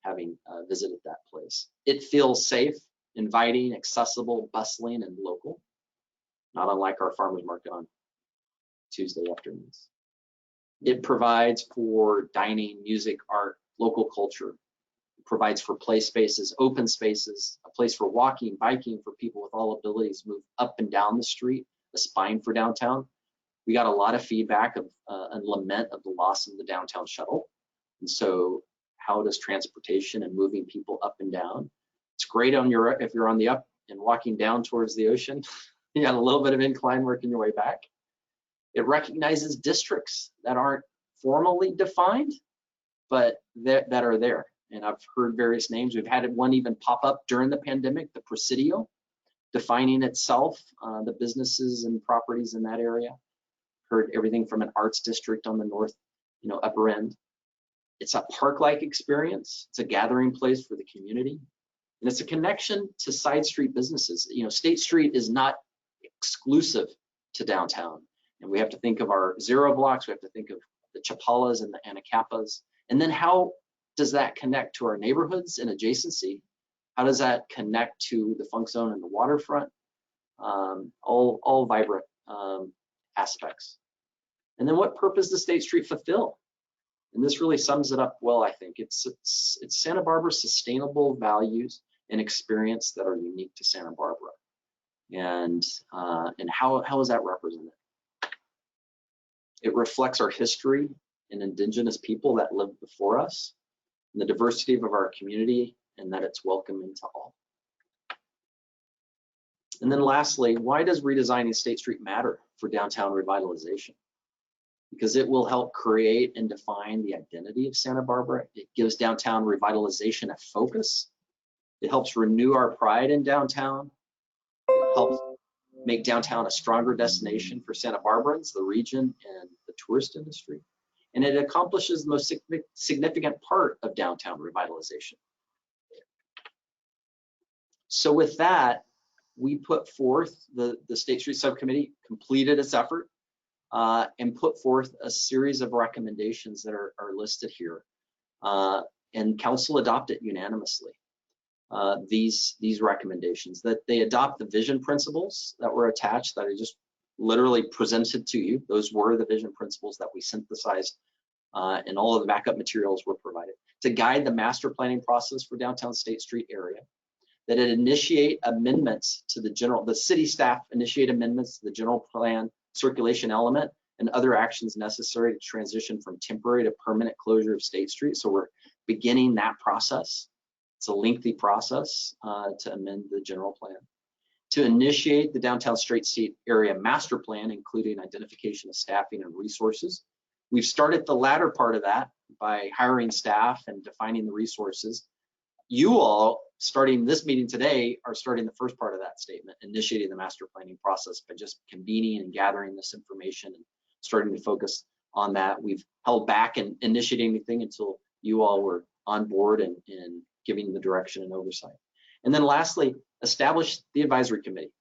A: having visited that place. It feels safe, inviting, accessible, bustling, and local, not unlike our farmers market on Tuesday afternoons. It provides for dining, music, art, local culture. It provides for play spaces, open spaces, a place for walking, biking for people with all abilities to move up and down the street, a spine for downtown. We got a lot of feedback of and lament of the loss of the downtown shuttle. And so how does transportation and moving people up and down? It's great if you're on the up and walking down towards the ocean. You got a little bit of incline working your way back. It recognizes districts that aren't formally defined, but that are there. And I've heard various names. We've had one even pop up during the pandemic, the Presidio, defining itself, the businesses and properties in that area. Heard everything from an arts district on the north, upper end. It's a park-like experience. It's a gathering place for the community. And it's a connection to side street businesses. State Street is not exclusive to downtown. And we have to think of our zero blocks. We have to think of the Chapalas and the Anacapas. And then how does that connect to our neighborhoods and adjacency? How does that connect to the funk zone and the waterfront? All vibrant aspects. And then what purpose does State Street fulfill? And this really sums it up well, I think. It's Santa Barbara's sustainable values and experience that are unique to Santa Barbara. And how is that represented? It reflects our history and indigenous people that lived before us, and the diversity of our community, and that it's welcoming to all. And then lastly, why does redesigning State Street matter for downtown revitalization? Because it will help create and define the identity of Santa Barbara. It gives downtown revitalization a focus. It helps renew our pride in downtown. It helps make downtown a stronger destination for Santa Barbarans, the region, and the tourist industry. And it accomplishes the most significant part of downtown revitalization. So with that, we put forth, the State Street Subcommittee completed its effort and put forth a series of recommendations that are listed here. And council adopted unanimously these recommendations, that they adopt the vision principles that were attached that I just literally presented to you. Those were the vision principles that we synthesized and all of the backup materials were provided to guide the master planning process for downtown State Street area. That it initiate amendments to the city staff initiate amendments to the general plan circulation element and other actions necessary to transition from temporary to permanent closure of State Street. So we're beginning that process. It's a lengthy process to amend the general plan. To initiate the downtown State Street area master plan, including identification of staffing and resources. We've started the latter part of that by hiring staff and defining the resources. You all, starting this meeting today, are starting the first part of that statement, initiating the master planning process by just convening and gathering this information and starting to focus on that. We've held back and initiating anything until you all were on board and giving the direction and oversight. And then lastly, establish the advisory committee.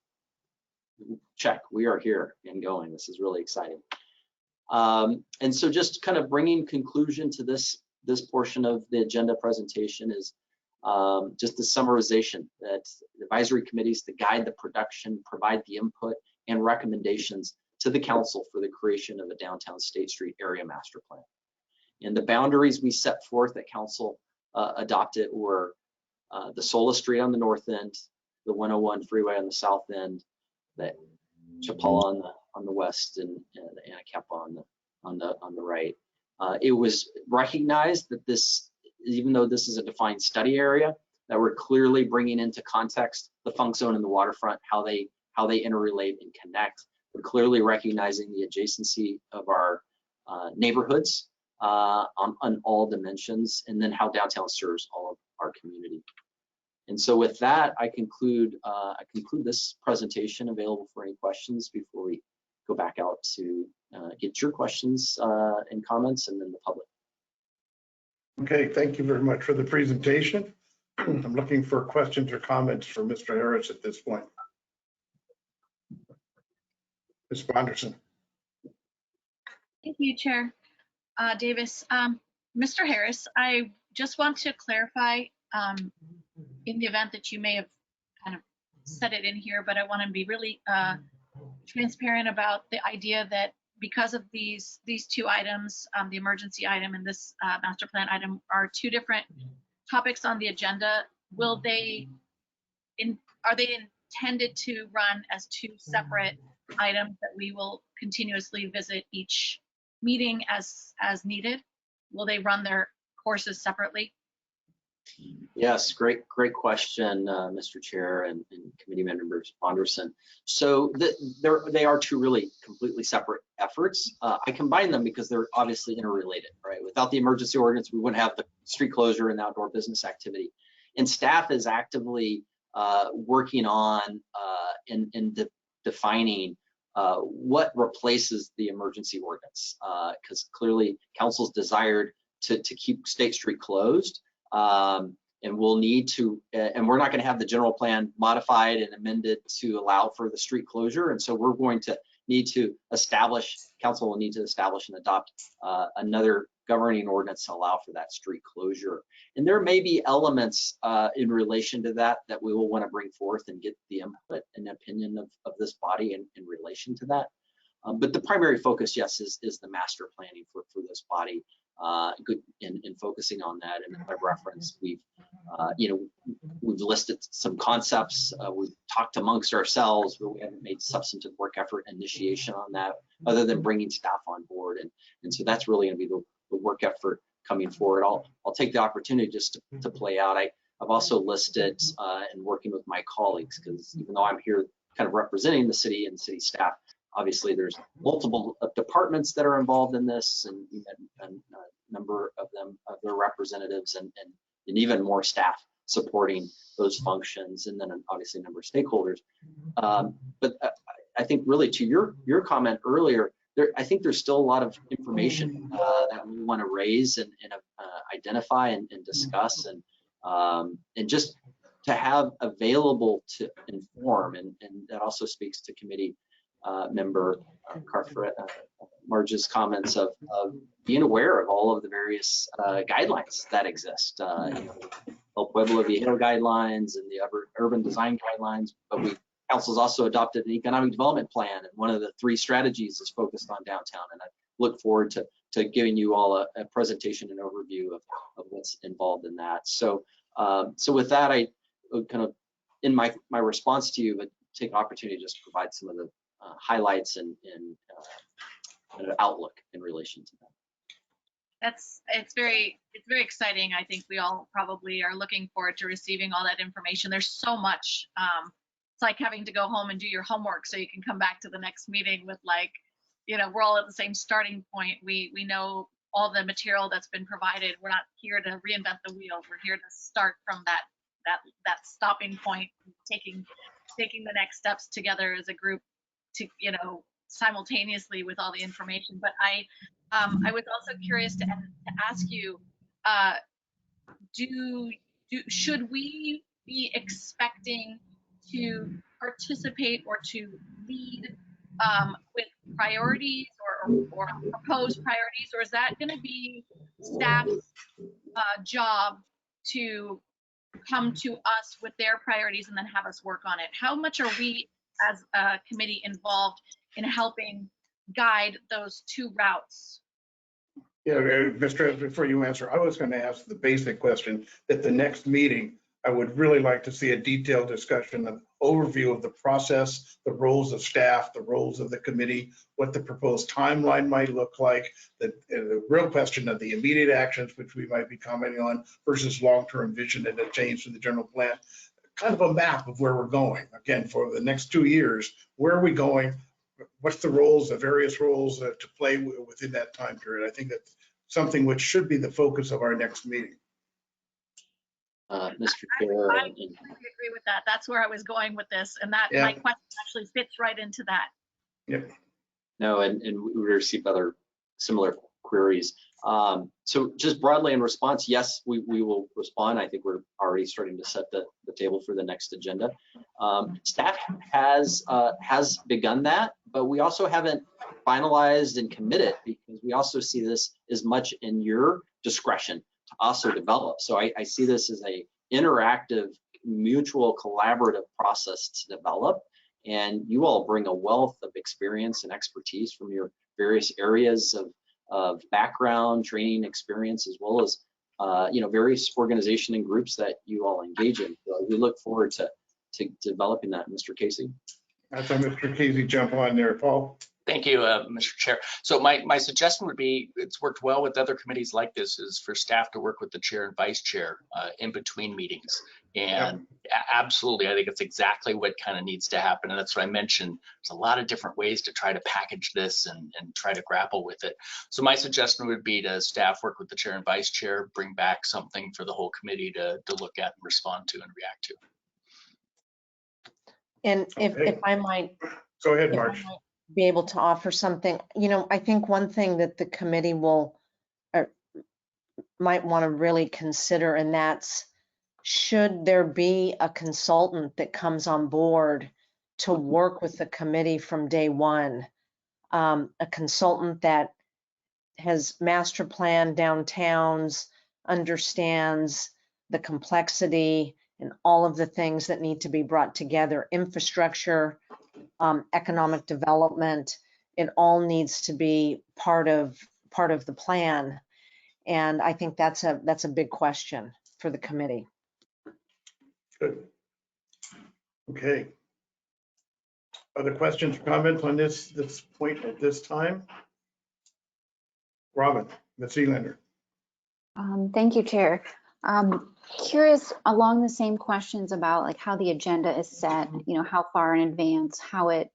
A: Check, we are here and going. This is really exciting. And so just kind of bringing conclusion to this portion of the agenda presentation is just the summarization that advisory committees to guide the production, provide the input and recommendations to the council for the creation of a downtown State Street area master plan. And the boundaries we set forth that council adopted were the Sola Street on the north end, the 101 freeway on the south end, the Chapala on the west, and the Anacapa on the right. It was recognized that this, even though this is a defined study area, that we're clearly bringing into context the funk zone and the waterfront, how they interrelate and connect. We're clearly recognizing the adjacency of our neighborhoods on all dimensions, and then how downtown serves all of our community. And so with that, I conclude this presentation. Available for any questions before we go back out to get your questions and comments, and then the public.
B: Okay, thank you very much for the presentation. I'm looking for questions or comments for Mr. Harris at this point. Ms. Bonderson.
E: Thank you, Chair Davis. Mr. Harris, I just want to clarify in the event that you may have kind of said it in here, but I want to be really transparent about the idea that because of these two items, the emergency item and this master plan item are two different topics on the agenda. Are they intended to run as two separate items that we will continuously visit each meeting as needed? Will they run their courses separately?
A: Yes, great question, Mr. Chair and committee members Bonderson. So they are two really completely separate efforts. I combine them because they're obviously interrelated, right? Without the emergency ordinance, we wouldn't have the street closure and outdoor business activity. And staff is actively working on and defining what replaces the emergency ordinance, because clearly council's desired to keep State Street closed. And we'll need to, and we're not going to have the general plan modified and amended to allow for the street closure. And so we're going to need to establish, council will need to establish and adopt another governing ordinance to allow for that street closure. And there may be elements in relation to that we will want to bring forth and get the input and opinion of this body in relation to that. But the primary focus, yes, is the master planning for this body. good in focusing on that. And by reference, we've listed some concepts. We've talked amongst ourselves, but we haven't made substantive work effort initiation on that, other than bringing staff on board. And so that's really going to be the work effort coming forward. I'll take the opportunity just to play out. I've also listed and working with my colleagues, because even though I'm here kind of representing the city and city staff, obviously there's multiple departments that are involved in this, and a number of them, of their representatives, and even more staff supporting those functions, and then obviously a number of stakeholders. But I think really to your comment earlier, I think there's still a lot of information that we want to raise and identify and discuss, and just to have available to inform, and that also speaks to committee member Marge's comments of being aware of all of the various guidelines that exist. El Pueblo Viejo guidelines and the urban design guidelines, but council's also adopted an economic development plan, and one of the 3 strategies is focused on downtown. And I look forward to giving you all a presentation and overview of what's involved in that. So with that, I kind of, in my response to you, but take opportunity to just provide some of the highlights and outlook in relation to that.
E: It's very exciting. I think we all probably are looking forward to receiving all that information. There's so much. It's like having to go home and do your homework so you can come back to the next meeting with, like, we're all at the same starting point. We know all the material that's been provided. We're not here to reinvent the wheel. We're here to start from that stopping point, taking the next steps together as a group to, simultaneously with all the information. But I was also curious to ask you, should we be expecting to participate or to lead with priorities or proposed priorities, or is that going to be staff's job to come to us with their priorities and then have us work on it? How much are we as a committee involved in helping guide those 2 routes?
B: Yeah, Mr. Before you answer, I was going to ask the basic question at the next meeting. I would really like to see a detailed discussion of overview of the process, the roles of staff, the roles of the committee, what the proposed timeline might look like, the real question of the immediate actions, which we might be commenting on, versus long-term vision and a change to the general plan. Kind of a map of where we're going. Again, for the next 2 years, where are we going? What's the roles, the various roles to play within that time period? I think that's something which should be the focus of our next meeting.
A: Mr. Chair.
E: I agree with that. That's where I was going with this, and that my question actually fits right into that.
B: Yep.
A: No, and we received other similar queries. So just broadly in response, yes, we will respond. I think we're already starting to set the table for the next agenda. Staff has begun that, but we also haven't finalized and committed, because we also see this as much in your discretion to also develop. So I see this as a interactive, mutual, collaborative process to develop. And you all bring a wealth of experience and expertise from your various areas of background, training, experience, as well as various organization and groups that you all engage in. So we look forward to developing that. Mr. Casey.
B: I thought Mr. Casey jump on there, Paul.
R: Thank you, Mr. Chair. So my suggestion would be, it's worked well with other committees like this, is for staff to work with the chair and vice chair in between meetings. And absolutely, I think it's exactly what kind of needs to happen. And that's what I mentioned. There's a lot of different ways to try to package this and try to grapple with it. So my suggestion would be to staff work with the chair and vice chair, bring back something for the whole committee to look at and respond to and react to.
M: And if I might.
B: Go ahead, Marge.
M: Be able to offer something. I think one thing that the committee might want to really consider, and that's, should there be a consultant that comes on board to work with the committee from day one, a consultant that has master planned downtowns, understands the complexity and all of the things that need to be brought together, infrastructure, economic development, it all needs to be part of the plan. And I think that's a big question for the committee.
B: Good. Okay. Other questions or comments on this point at this time? Robin, Ms. Elander.
H: Thank you, Chair. Curious along the same questions about like how the agenda is set, you know, how far in advance, how it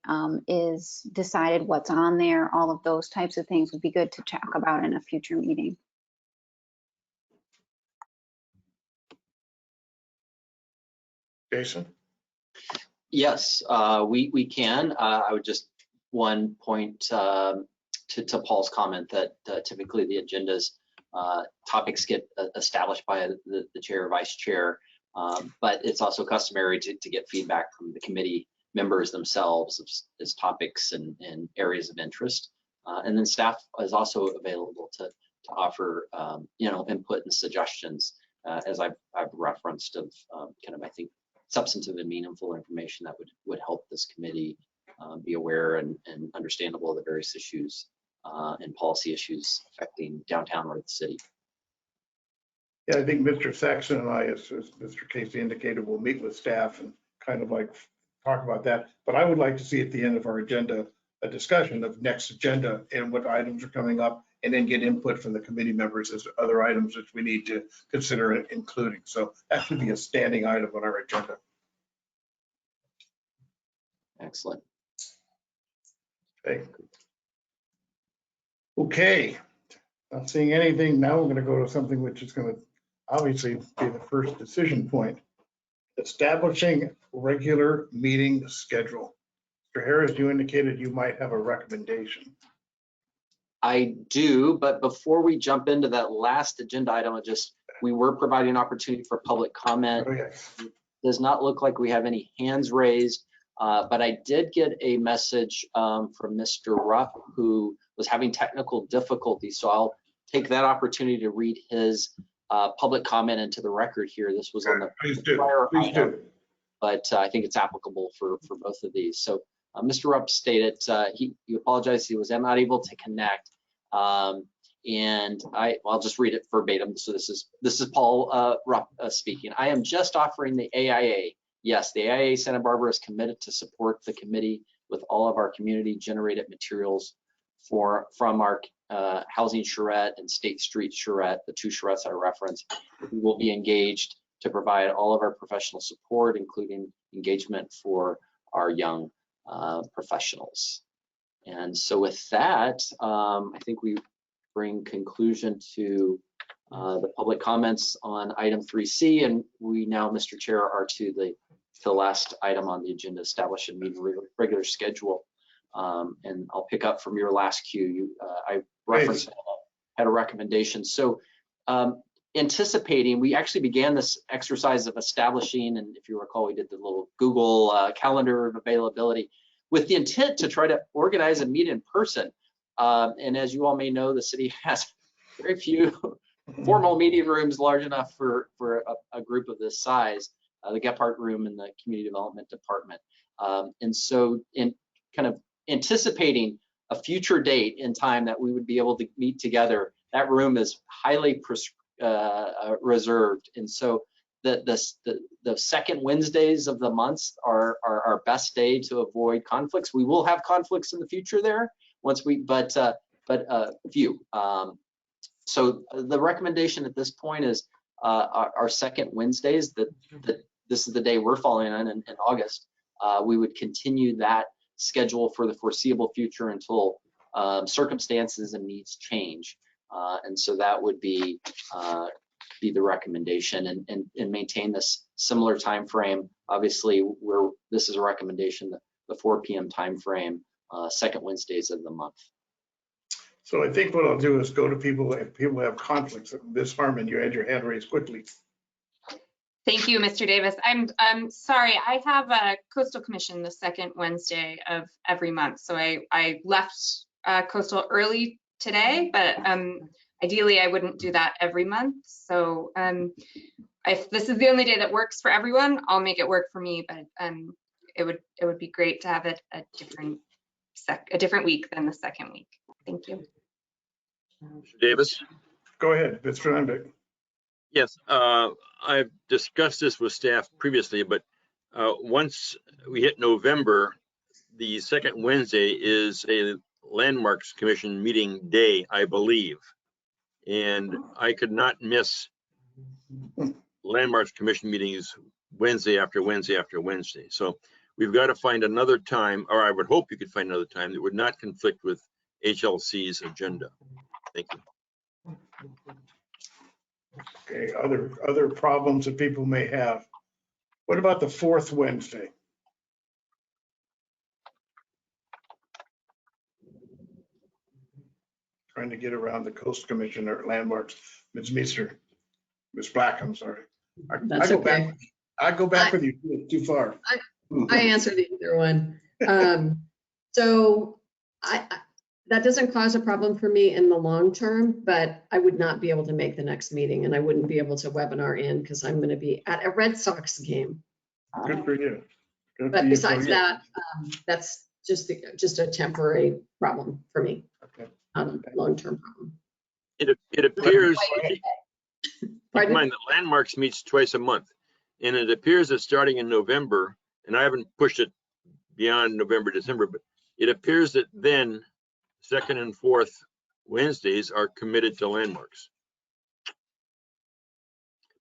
H: is decided what's on there, all of those types of things would be good to talk about in a future meeting.
B: Jason?
A: Yes, we can. I would just one point to Paul's comment that typically the agendas topics get established by the chair or vice chair, but it's also customary to get feedback from the committee members themselves as topics and areas of interest. And then staff is also available to offer you know, input and suggestions as I've referenced of kind of, I think, substantive and meaningful information that would help this committee be aware and understandable of the various issues and policy issues affecting downtown or the city.
B: Yeah, I think Mr. Saxon and I, as Mr. Casey indicated, will meet with staff and kind of like talk about that. But I would like to see at the end of our agenda a discussion of next agenda and what items are coming up, and then get input from the committee members as other items that we need to consider including. So that should be a standing item on our agenda.
A: Excellent.
B: Okay. Not seeing anything. Now we're going to go to something which is going to obviously be the first decision point. Establishing regular meeting schedule. Mr. Harris, you indicated you might have a recommendation.
A: I do, but before we jump into that last agenda item, we were providing an opportunity for public comment.
B: Oh, yes.
A: Does not look like we have any hands raised, but I did get a message from Mr. Rupp, who was having technical difficulties. So I'll take that opportunity to read his public comment into the record here. This was on the prior item, but I think it's applicable for both of these. So Mr. Rupp stated he apologized he was not able to connect, and I'll just read it verbatim. So this is Paul Rupp speaking. I am just offering the AIA. Yes, the AIA Santa Barbara is committed to support the committee with all of our community generated materials from our housing charrette and State Street charrette, the two charrettes I referenced. We will be engaged to provide all of our professional support, including engagement for our young professionals. And so with that, I think we bring conclusion to the public comments on item 3C, and we now, Mr. Chair, are to the last item on the agenda, establish a meeting regular schedule. And I'll pick up from your last cue. I referenced had a recommendation. So anticipating, we actually began this exercise of establishing, and if you recall, we did the little Google calendar of availability with the intent to try to organize a meet in person. And as you all may know, the city has very few formal meeting rooms large enough for a group of this size, the Gephardt room in the Community Development Department. And so in kind of anticipating a future date in time that we would be able to meet together, that room is highly reserved. And so the second Wednesdays of the months are our best day to avoid conflicts. We will have conflicts in the future there but few. So the recommendation at this point is our second Wednesdays, this is the day we're following on in August. We would continue that schedule for the foreseeable future until circumstances and needs change. And so that would be the recommendation, and maintain this similar time frame. Obviously, this is a recommendation, the 4 p.m. time frame, second Wednesdays of the month.
B: So I think what I'll do is go to people, if people have conflicts. Ms. Harmon, you had your hand raised quickly.
P: Thank you, Mr. Davis. I'm sorry, I have a Coastal Commission the second Wednesday of every month. So I left Coastal early today, but ideally I wouldn't do that every month. So if this is the only day that works for everyone, I'll make it work for me, but it would be great to have it a different week than the second week. Thank you.
N: Davis?
B: Go ahead, Mr. Lundbeck.
N: Yes, I've discussed this with staff previously, but once we hit November, the second Wednesday is a Landmarks Commission meeting day, I believe. And I could not miss Landmarks Commission meetings Wednesday after Wednesday after Wednesday. So we've got to find another time, or I would hope you could find another time that would not conflict with HLC's agenda. Thank you.
B: Okay, other problems that people may have. What about the fourth Wednesday? Trying to get around the Coast Commission or Landmarks, Ms. Meester, Ms. Black, I'm sorry.
C: That's okay.
B: I go back with you too far.
C: I answered either one. So that doesn't cause a problem for me in the long term, but I would not be able to make the next meeting, and I wouldn't be able to webinar in because I'm going to be at a Red Sox game.
B: Good for you. Good
C: But
B: for you.
C: besides that, that's just a temporary problem for me.
B: Okay.
C: Long-term problem.
N: It appears, keep
C: Pardon?
N: in mind that Landmarks meets twice a month, and it appears that starting in November, and I haven't pushed it beyond November, December, but it appears that then second and fourth Wednesdays are committed to Landmarks.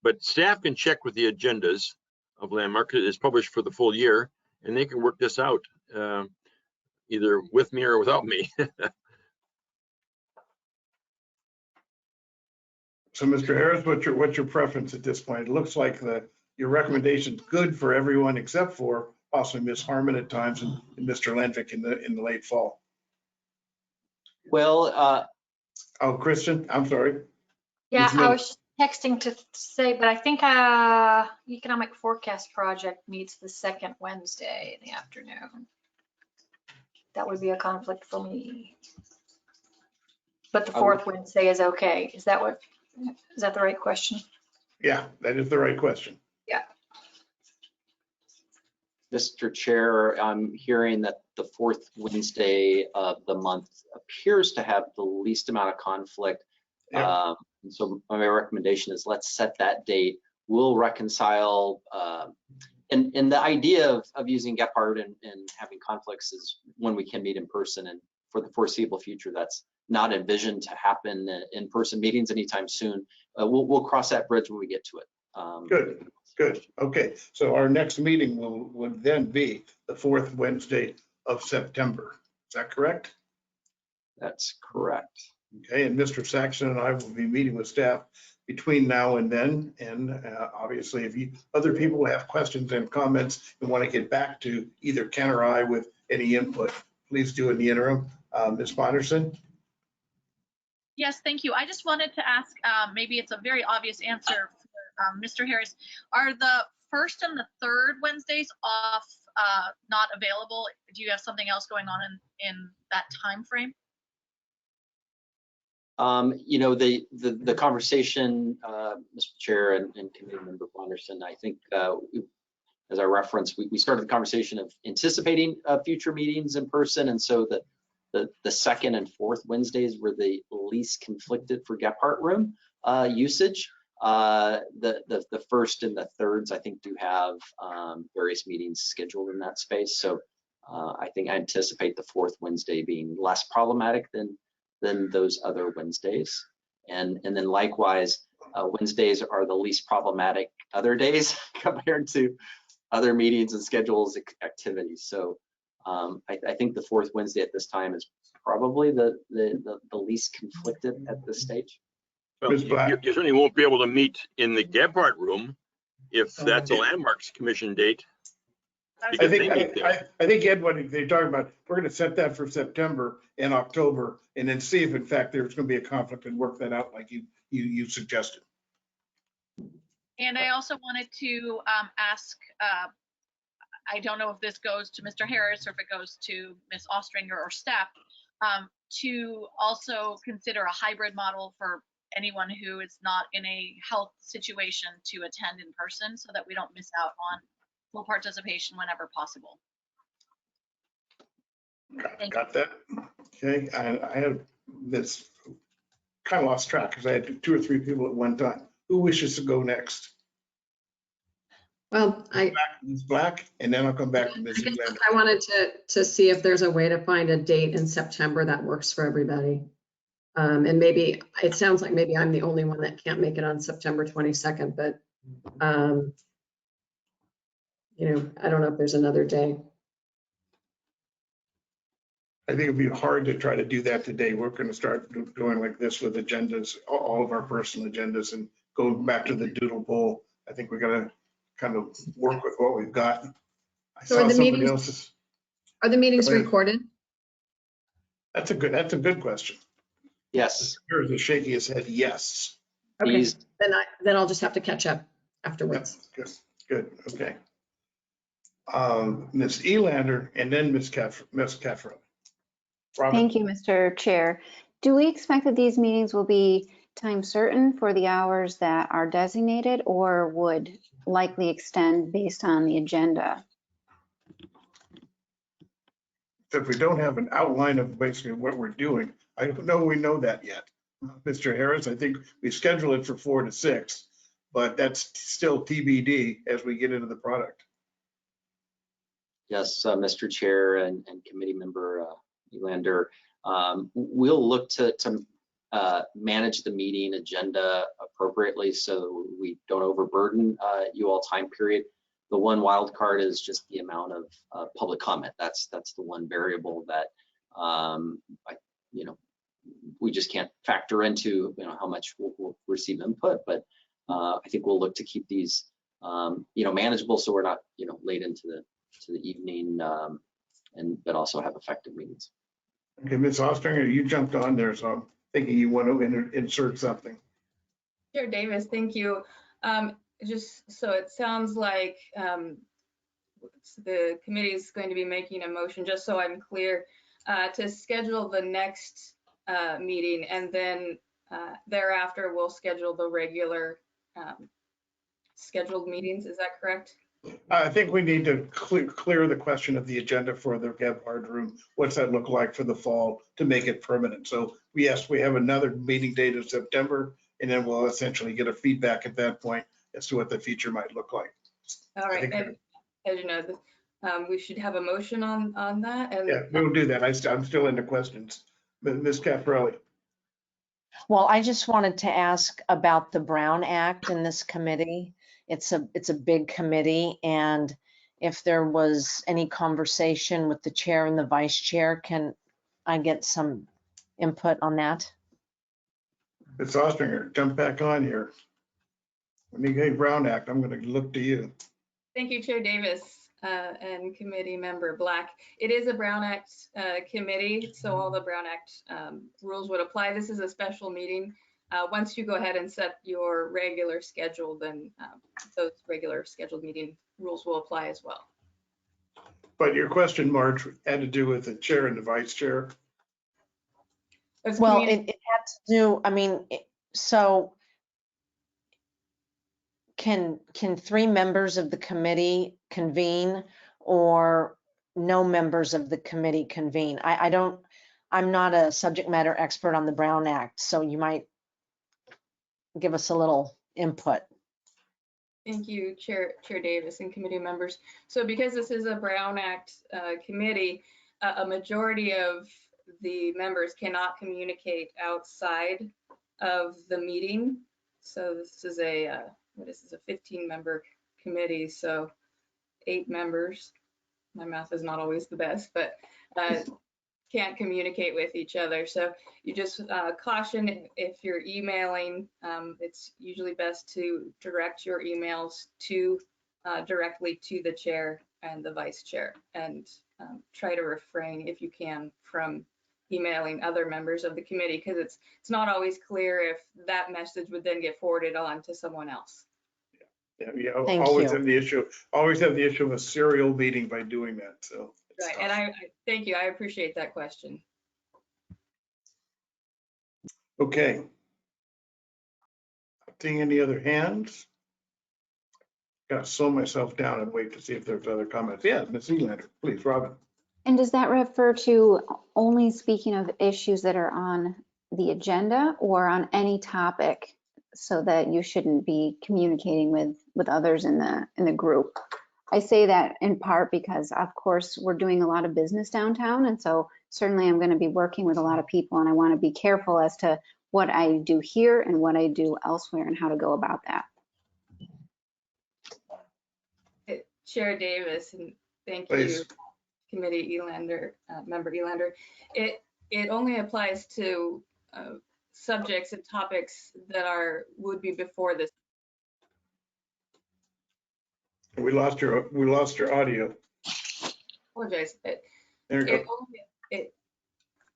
N: But staff can check with the agendas of Landmarks. It is published for the full year, and they can work this out either with me or without me.
B: So, Mr. Harris, what's your preference at this point? It looks like your recommendation's good for everyone except for possibly Ms. Harmon at times and Mr. Landvik in the late fall.
A: Well,
B: oh, Kristen, I'm sorry.
J: Yeah, I was texting to say, but I think Economic Forecast Project meets the second Wednesday in the afternoon. That would be a conflict for me. But the fourth Wednesday is okay. Is that the right question?
B: Yeah, that is the right question.
J: Yeah.
A: Mr. Chair, I'm hearing that the fourth Wednesday of the month appears to have the least amount of conflict.
B: Yeah.
A: And so my recommendation is let's set that date. We'll reconcile. And the idea of using Gephardt and having conflicts is when we can meet in person, and for the foreseeable future, that's not envisioned to happen in person meetings anytime soon. We'll cross that bridge when we get to it.
B: Good. Okay. So our next meeting would then be the fourth Wednesday of September. Is that correct?
A: That's correct.
B: Okay. And Mr. Saxon and I will be meeting with staff between now and then. And obviously, if other people have questions and comments and want to get back to either Ken or I with any input, please do in the interim. Ms. Bonderson?
E: Yes, thank you. I just wanted to ask, maybe it's a very obvious answer for Mr. Harris. Are the first and the third Wednesdays off, not available? Do you have something else going on in that time frame?
A: You know, the conversation, Mr. Chair and Committee Member Bonderson, I think as I referenced, we started the conversation of anticipating future meetings in person, and so the second and fourth Wednesdays were the least conflicted for Gephardt room usage. The first and the thirds, I think, do have various meetings scheduled in that space. So I think I anticipate the fourth Wednesday being less problematic than those other Wednesdays. And then likewise, Wednesdays are the least problematic other days compared to other meetings and schedules activities. So I think the fourth Wednesday at this time is probably the least conflicted at this stage.
N: Well, you certainly won't be able to meet in the Gephardt room if that's a Landmarks Commission date.
B: I think Ed, what they're talking about, we're going to set that for September and October, and then see if in fact there's going to be a conflict and work that out like you suggested.
E: And I also wanted to ask, I don't know if this goes to Mr. Harris or if it goes to Ms. Ostringer or staff, to also consider a hybrid model for anyone who is not in a health situation to attend in person, so that we don't miss out on full participation whenever possible.
B: Got that. Okay, I have this. kind of lost track because I had 2 or 3 people at one time. Who wishes to go next?
C: Well,
B: Ms. Black, and then I'll come back to Ms.
C: guess
B: Elander.
C: I wanted to see if there's a way to find a date in September that works for everybody. And maybe, it sounds like maybe I'm the only one that can't make it on September 22nd, but, you know, I don't know if there's another day.
B: I think it'd be hard to try to do that today. We're going to start doing like this with agendas, all of our personal agendas, and going back to the doodle poll. I think we're going to kind of work with what we've got. I
C: So
B: saw
C: are the
B: somebody
C: meetings,
B: else's.
C: are the meetings
B: Go ahead.
C: recorded?
B: That's a good question.
A: Yes.
B: Here's a shaky his head, yes.
C: Okay,
A: These-
C: then I'll just have to catch up afterwards.
B: Good, okay. Ms. Elander and then Ms. Caffrey.
H: Thank you, Mr. Chair. Do we expect that these meetings will be time certain for the hours that are designated, or would likely extend based on the agenda?
B: If we don't have an outline of basically what we're doing, I don't know we know that yet. Mr. Harris, I think we scheduled it for 4 to 6, but that's still TBD as we get into the product.
A: Yes, Mr. Chair and committee member Elander, we'll look to manage the meeting agenda appropriately so we don't overburden you all time period. The one wild card is just the amount of public comment. That's the one variable that we just can't factor into how much we'll receive input. But I think we'll look to keep these manageable so we're not late into the evening but also have effective meetings.
B: Okay, Ms. Ostringer, you jumped on there, so I'm thinking you want to insert something.
X: Chair Davis, thank you. Just so it sounds like the committee is going to be making a motion, just so I'm clear, to schedule the next meeting, and then thereafter we'll schedule the regular scheduled meetings. Is that correct?
B: I think we need to clear the question of the agenda for the Gebhard room. What's that look like for the fall to make it permanent? So yes, we have another meeting date in September, and then we'll essentially get a feedback at that point as to what the future might look like.
X: All right, and as you know, we should have a motion on that. And
B: yeah, we'll do that. I'm still into questions. Ms. Caprelli.
M: Well, I just wanted to ask about the Brown Act in this committee. It's a big committee, and if there was any conversation with the chair and the vice chair, can I get some input on that?
B: Ms. Ostringer, jump back on here. When you get Brown Act, I'm going to look to you.
X: thank you, Chair Davis and Committee Member Black. It is a Brown Act committee, so all the Brown Act rules would apply. This is a special meeting. Once you go ahead and set your regular schedule, then those regular scheduled meeting rules will apply as well.
B: But your question, Marge, had to do with the chair and the vice chair.
M: Well, it had to do, I mean, so can 3 members of the committee convene, or no members of the committee convene? I'm not a subject matter expert on the Brown Act, so you might give us a little input.
X: Thank you, Chair Davis and committee members. So because this is a Brown Act committee, a majority of the members cannot communicate outside of the meeting. So this is a 15-member committee, so 8 members. My math is not always the best, but can't communicate with each other. So you just caution if you're emailing, it's usually best to direct your emails to directly to the chair and the vice chair, and try to refrain if you can from emailing other members of the committee, because it's not always clear if that message would then get forwarded on to someone else.
B: Yeah, always have the issue of a serial meeting by doing that. So
X: right, and I thank you. I appreciate that question.
B: Okay. Seeing any other hands? Got to slow myself down and wait to see if there's other comments. Yeah, Ms. Elander, please, Robin.
H: And does that refer to only speaking of issues that are on the agenda or on any topic, so that you shouldn't be communicating with others in the group. I say that in part because, of course, we're doing a lot of business downtown, and so certainly I'm going to be working with a lot of people, and I want to be careful as to what I do here and what I do elsewhere and how to go about that.
X: Chair Davis, and thank
B: Please.
X: you, Committee Elander, Member Elander. It only applies to subjects and topics that would be before this.
B: We lost your audio.
X: Apologize.
B: There you go.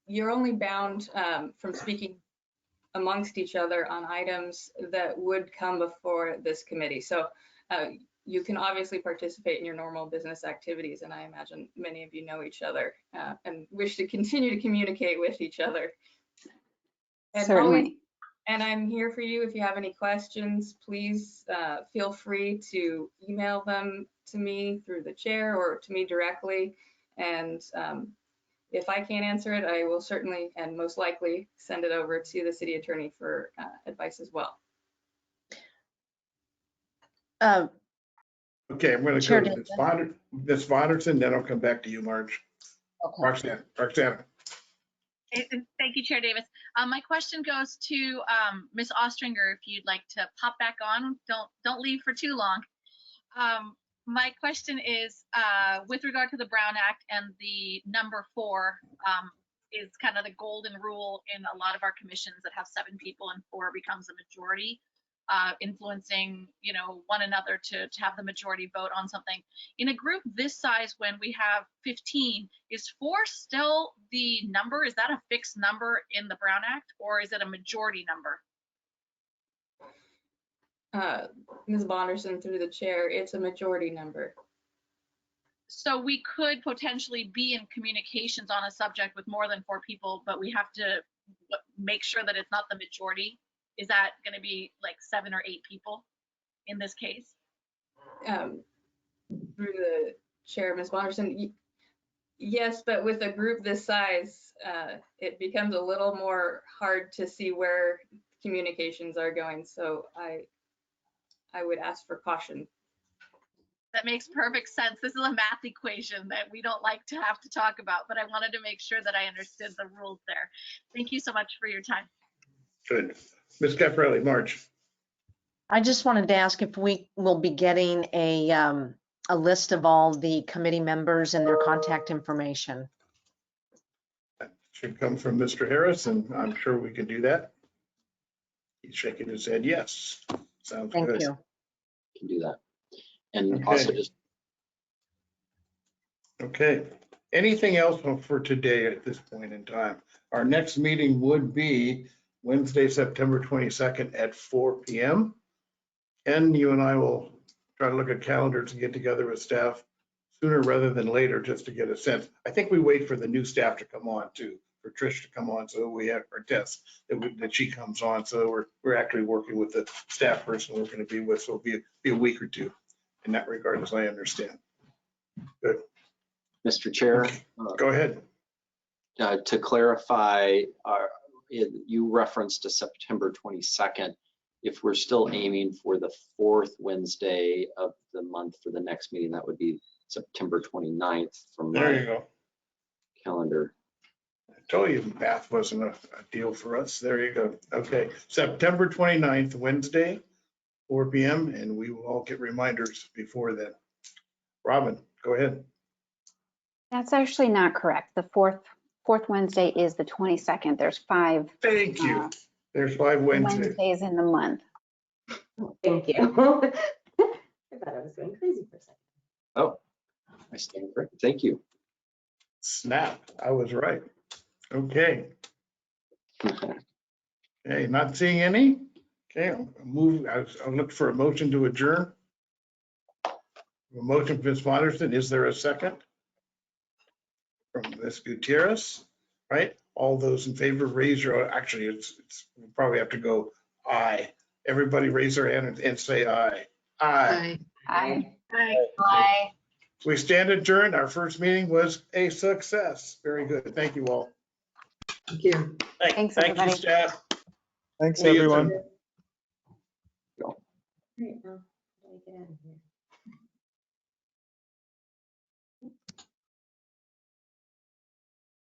X: You're only bound from speaking amongst each other on items that would come before this committee. So you can obviously participate in your normal business activities, and I imagine many of you know each other and wish to continue to communicate with each other. And
H: Certainly.
X: And I'm here for you. If you have any questions, please feel free to email them to me through the chair or to me directly. And if I can't answer it, I will certainly and most likely send it over to the city attorney for advice as well.
B: Okay, I'm going to go to Ms. Vonderson, then I'll come back to you, Marge.
C: Okay.
B: Roxanna.
E: Thank you, Chair Davis. My question goes to Ms. Ostringer. If you'd like to pop back on, don't leave for too long. My question is with regard to the Brown Act and the number 4 is kind of the golden rule in a lot of our commissions that have 7 people and 4 becomes a majority, influencing one another to have the majority vote on something. In a group this size, when we have 15, is 4 still the number? Is that a fixed number in the Brown Act, or is it a majority number?
X: Ms. Bonderson, through the chair, it's a majority number.
E: So we could potentially be in communications on a subject with more than 4 people, but we have to make sure that it's not the majority. Is that going to be like 7 or 8 people in this case?
X: Through the chair, Ms. Bonderson, yes, but with a group this size, it becomes a little more hard to see where communications are going. So I would ask for caution.
E: That makes perfect sense. This is a math equation that we don't like to have to talk about, but I wanted to make sure that I understood the rules there. Thank you so much for your time.
B: Good. Ms. Caprelli, Marge.
M: I just wanted to ask if we will be getting a list of all the committee members and their contact information.
B: That should come from Mr. Harris, and I'm sure we can do that. He's shaking his head yes. Sounds good.
M: Thank you.
A: Can do that. And
B: Okay.
A: also just
B: Okay. Anything else for today at this point in time? Our next meeting would be Wednesday, September 22nd at 4 p.m. And you and I will try to look at calendars and get together with staff sooner rather than later, just to get a sense. I think we wait for the new staff to come on too, for Trish to come on, so we have our test that she comes on. So we're actually working with the staff person we're going to be with, so it'll be a week or two in that regard, as I understand. Good.
A: Mr. Chair.
B: Go ahead.
A: To clarify, you referenced to September 22nd. If we're still aiming for the 4th Wednesday of the month for the next meeting, that would be September 29th from
B: There
A: my
B: you go.
A: calendar.
B: I told you math wasn't a deal for us. There you go. Okay, September 29th, Wednesday, 4 p.m., and we will all get reminders before then. Robin, go ahead.
H: That's actually not correct. The fourth Wednesday is the 22nd. There's 5.
B: Thank you. There's 5
H: Wednesdays in the month.
G: Thank you. I thought I was going crazy for a second.
A: Oh, I stand corrected. Thank you.
B: Snap, I was right. Okay. Okay, not seeing any. Okay, I'll look for a motion to adjourn. A motion from Ms. Watterson. Is there a second? From Ms. Gutierrez, right? All those in favor, raise your, actually, we'll probably have to go aye. Everybody raise their hand and say aye. Aye.
H: Aye.
W: Aye.
B: We stand adjourned. Our first meeting was a success. Very good. Thank you all.
C: Thank you.
H: Thanks,
B: Thank
H: everybody.
B: you, staff.
K: Thanks,
B: See you
K: everyone.
B: soon.
G: Great, now, how do I get out of here?